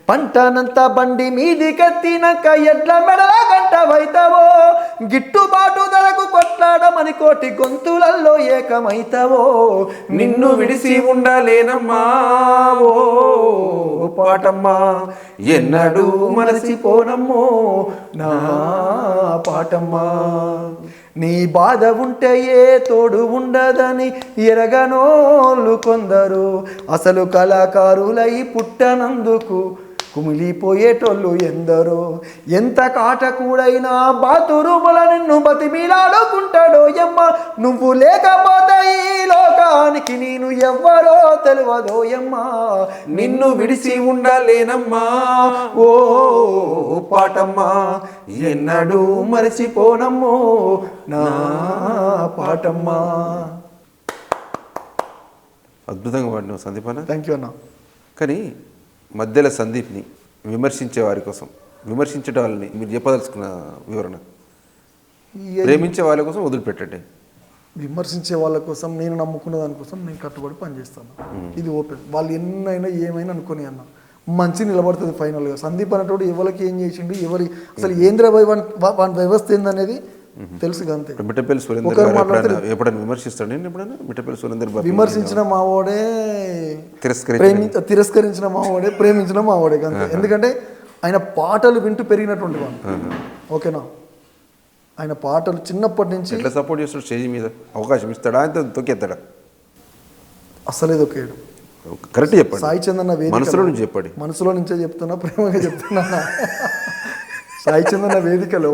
పంటనంతా బండి మీది కత్తినాక ఎడ్ల మెడల గంటవైతావో గిట్టుబాటు ధరకు కొట్లాడమని కోటి గొంతులల్లో ఏకమైతావో నిన్ను విడిసి ఉండలేనమ్మా ఓ పాటమ్మా ఎన్నడూ మరచిపోనమ్మో నా పాటమ్మా నీ బాధ ఉంటే ఏ తోడు ఉండదని ఎరగనోళ్ళు కొందరు అసలు కళాకారులై పుట్టనందుకు కుమిలిపోయేటోళ్ళు ఎందరో ఎంత కాటకూడైనా బాతురుముల నిన్ను బతిమిలాడుకుంటాడో యమ్మ నువ్వు లేకపోతే ఈ లోకానికి నేను ఎవ్వరో తెలియదోయమ్మ నిన్ను విడిచి ఉండలేనమ్మా ఓ పాటమ్మా ఎన్నడూ మరచిపోనమ్మో నా పాటమ్మా. అద్భుతంగా పాడినావు సందీప్ అన్న. థ్యాంక్ యూ అన్న. కానీ మధ్యల సందీప్ని విమర్శించే వారి కోసం విమర్శించే వాళ్ళని మీరు చెప్పదలుచుకున్న వివరణ. ప్రేమించే వాళ్ళ కోసం వదిలిపెట్టండి. విమర్శించే వాళ్ళ కోసం నేను నమ్ముకున్న దానికోసం నేను కట్టుబడి పనిచేస్తాను. ఇది ఓపెన్. వాళ్ళు ఎన్నైనా ఏమైనా అనుకుని అన్న మంచి నిలబడుతుంది ఫైనల్గా. సందీప్ అనేటోడు ఎవరికి ఏం చేసిండు ఎవరి అసలు ఏంద్రబాయ్ వాని వ్యవస్థ ఏందనేది తెలుసు అంతే. మిట్టపల్లి సురేందర్ ఎప్పుడైనా విమర్శిస్తాడు నేను ఎప్పుడైనా మిట్టపల్లి సురేందర్ విమర్శించిన మావోడే తిరస్కరించిన మావోడే ప్రేమించిన మావోడే అంతే. ఎందుకంటే ఆయన పాటలు వింటూ పెరిగినటువంటి వాడు. ఓకేనా, ఆయన పాటలు చిన్నప్పటి నుంచి ఎట్లా సపోర్ట్ చేస్తాడు? స్టేజ్ మీద అవకాశం ఇస్తాడా ఆయన తొక్కేస్తాడా? అసలే తొక్కేయడు. కరెక్ట్ చెప్పండి. సాయి చందన్న మనసులో నుంచి చెప్పండి. మనసులో నుంచే చెప్తున్నా, ప్రేమగా చెప్తున్నా. సాయి చందన్న వేదికలో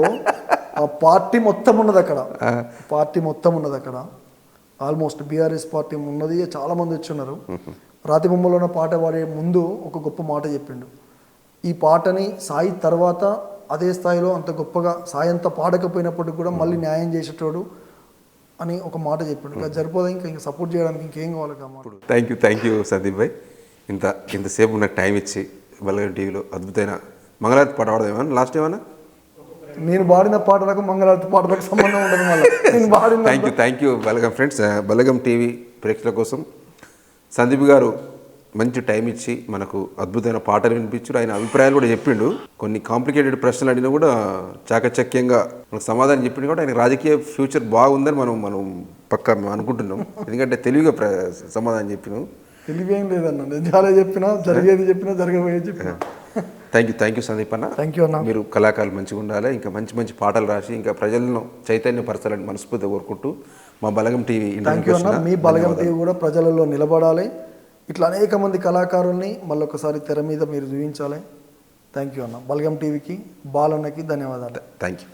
ఆ పార్టీ మొత్తం ఉన్నది అక్కడ. పార్టీ మొత్తం ఉన్నది అక్కడ. ఆల్మోస్ట్ బీఆర్ఎస్ పార్టీ ఉన్నది. చాలా మంది వచ్చున్నారు. రాతి బొమ్మలో ఉన్న పాట పాడే ముందు ఒక గొప్ప మాట చెప్పిండు. ఈ పాటని సాయి తర్వాత అదే స్థాయిలో అంత గొప్పగా సాయి అంత పాడకపోయినప్పటికి కూడా మళ్ళీ న్యాయం చేసేటోడు అని ఒక మాట చెప్పిండు. ఇంకా సరిపోదా, ఇంకా సపోర్ట్ చేయడానికి ఇంకేం కావాలి కాబట్టి. థ్యాంక్ యూ సందీప్ భాయ్. ఇంతసేపు నాకు టైం ఇచ్చి బలగం టీవీలో అద్భుతమైన మంగళారతి పాట పాడదేమన్నా లాస్ట్ ఏమన్నా? నేను పాడిన పాటలకు మంగళారతి పాటలకు సంబంధం ఉండదు. మళ్ళీ నేను పాడిన thank you Balagam friends. Balagam TV ప్రేక్షకుల కోసం సందీప్ గారు మంచి టైం ఇచ్చి మనకు అద్భుతమైన పాటలు వినిపించారు. ఆయన అభిప్రాయాలు కూడా చెప్పిండు. కొన్ని కాంప్లికేటెడ్ ప్రశ్నలు అడిగినా కూడా చాకచక్యంగా మనకు సమాధానం చెప్పిండు. కూడా ఆయన రాజకీయ ఫ్యూచర్ బాగుందని మనం పక్కా అనుకుంటున్నాం. ఎందుకంటే తెలివిగా సమాధానం చెప్పినాం. తెలివేం లేదన్న, నిజాలే చెప్పినా, జరిగేది చెప్పినా, జరగబోయేది చెప్పినా. థ్యాంక్ యూ సందీప్ అన్న. థ్యాంక్ యూ అన్న. మీరు కళాకారులు మంచిగా ఉండాలి, ఇంకా మంచి పాటలు రాసి ఇంకా ప్రజలను చైతన్యపరచాలని మనస్ఫూర్తిగా కోరుకుంటూ మా బలగం టీవీ. థ్యాంక్ యూ అన్న. మీ బలగం టీవీ కూడా ప్రజలలో నిలబడాలి. ఇట్లా అనేక మంది కళాకారుల్ని మళ్ళొకసారి తెర మీద మీరు చూపించాలి. థ్యాంక్ యూ అన్న. బలగం టీవీకి బాలన్నకి ధన్యవాదాలు. Thank you.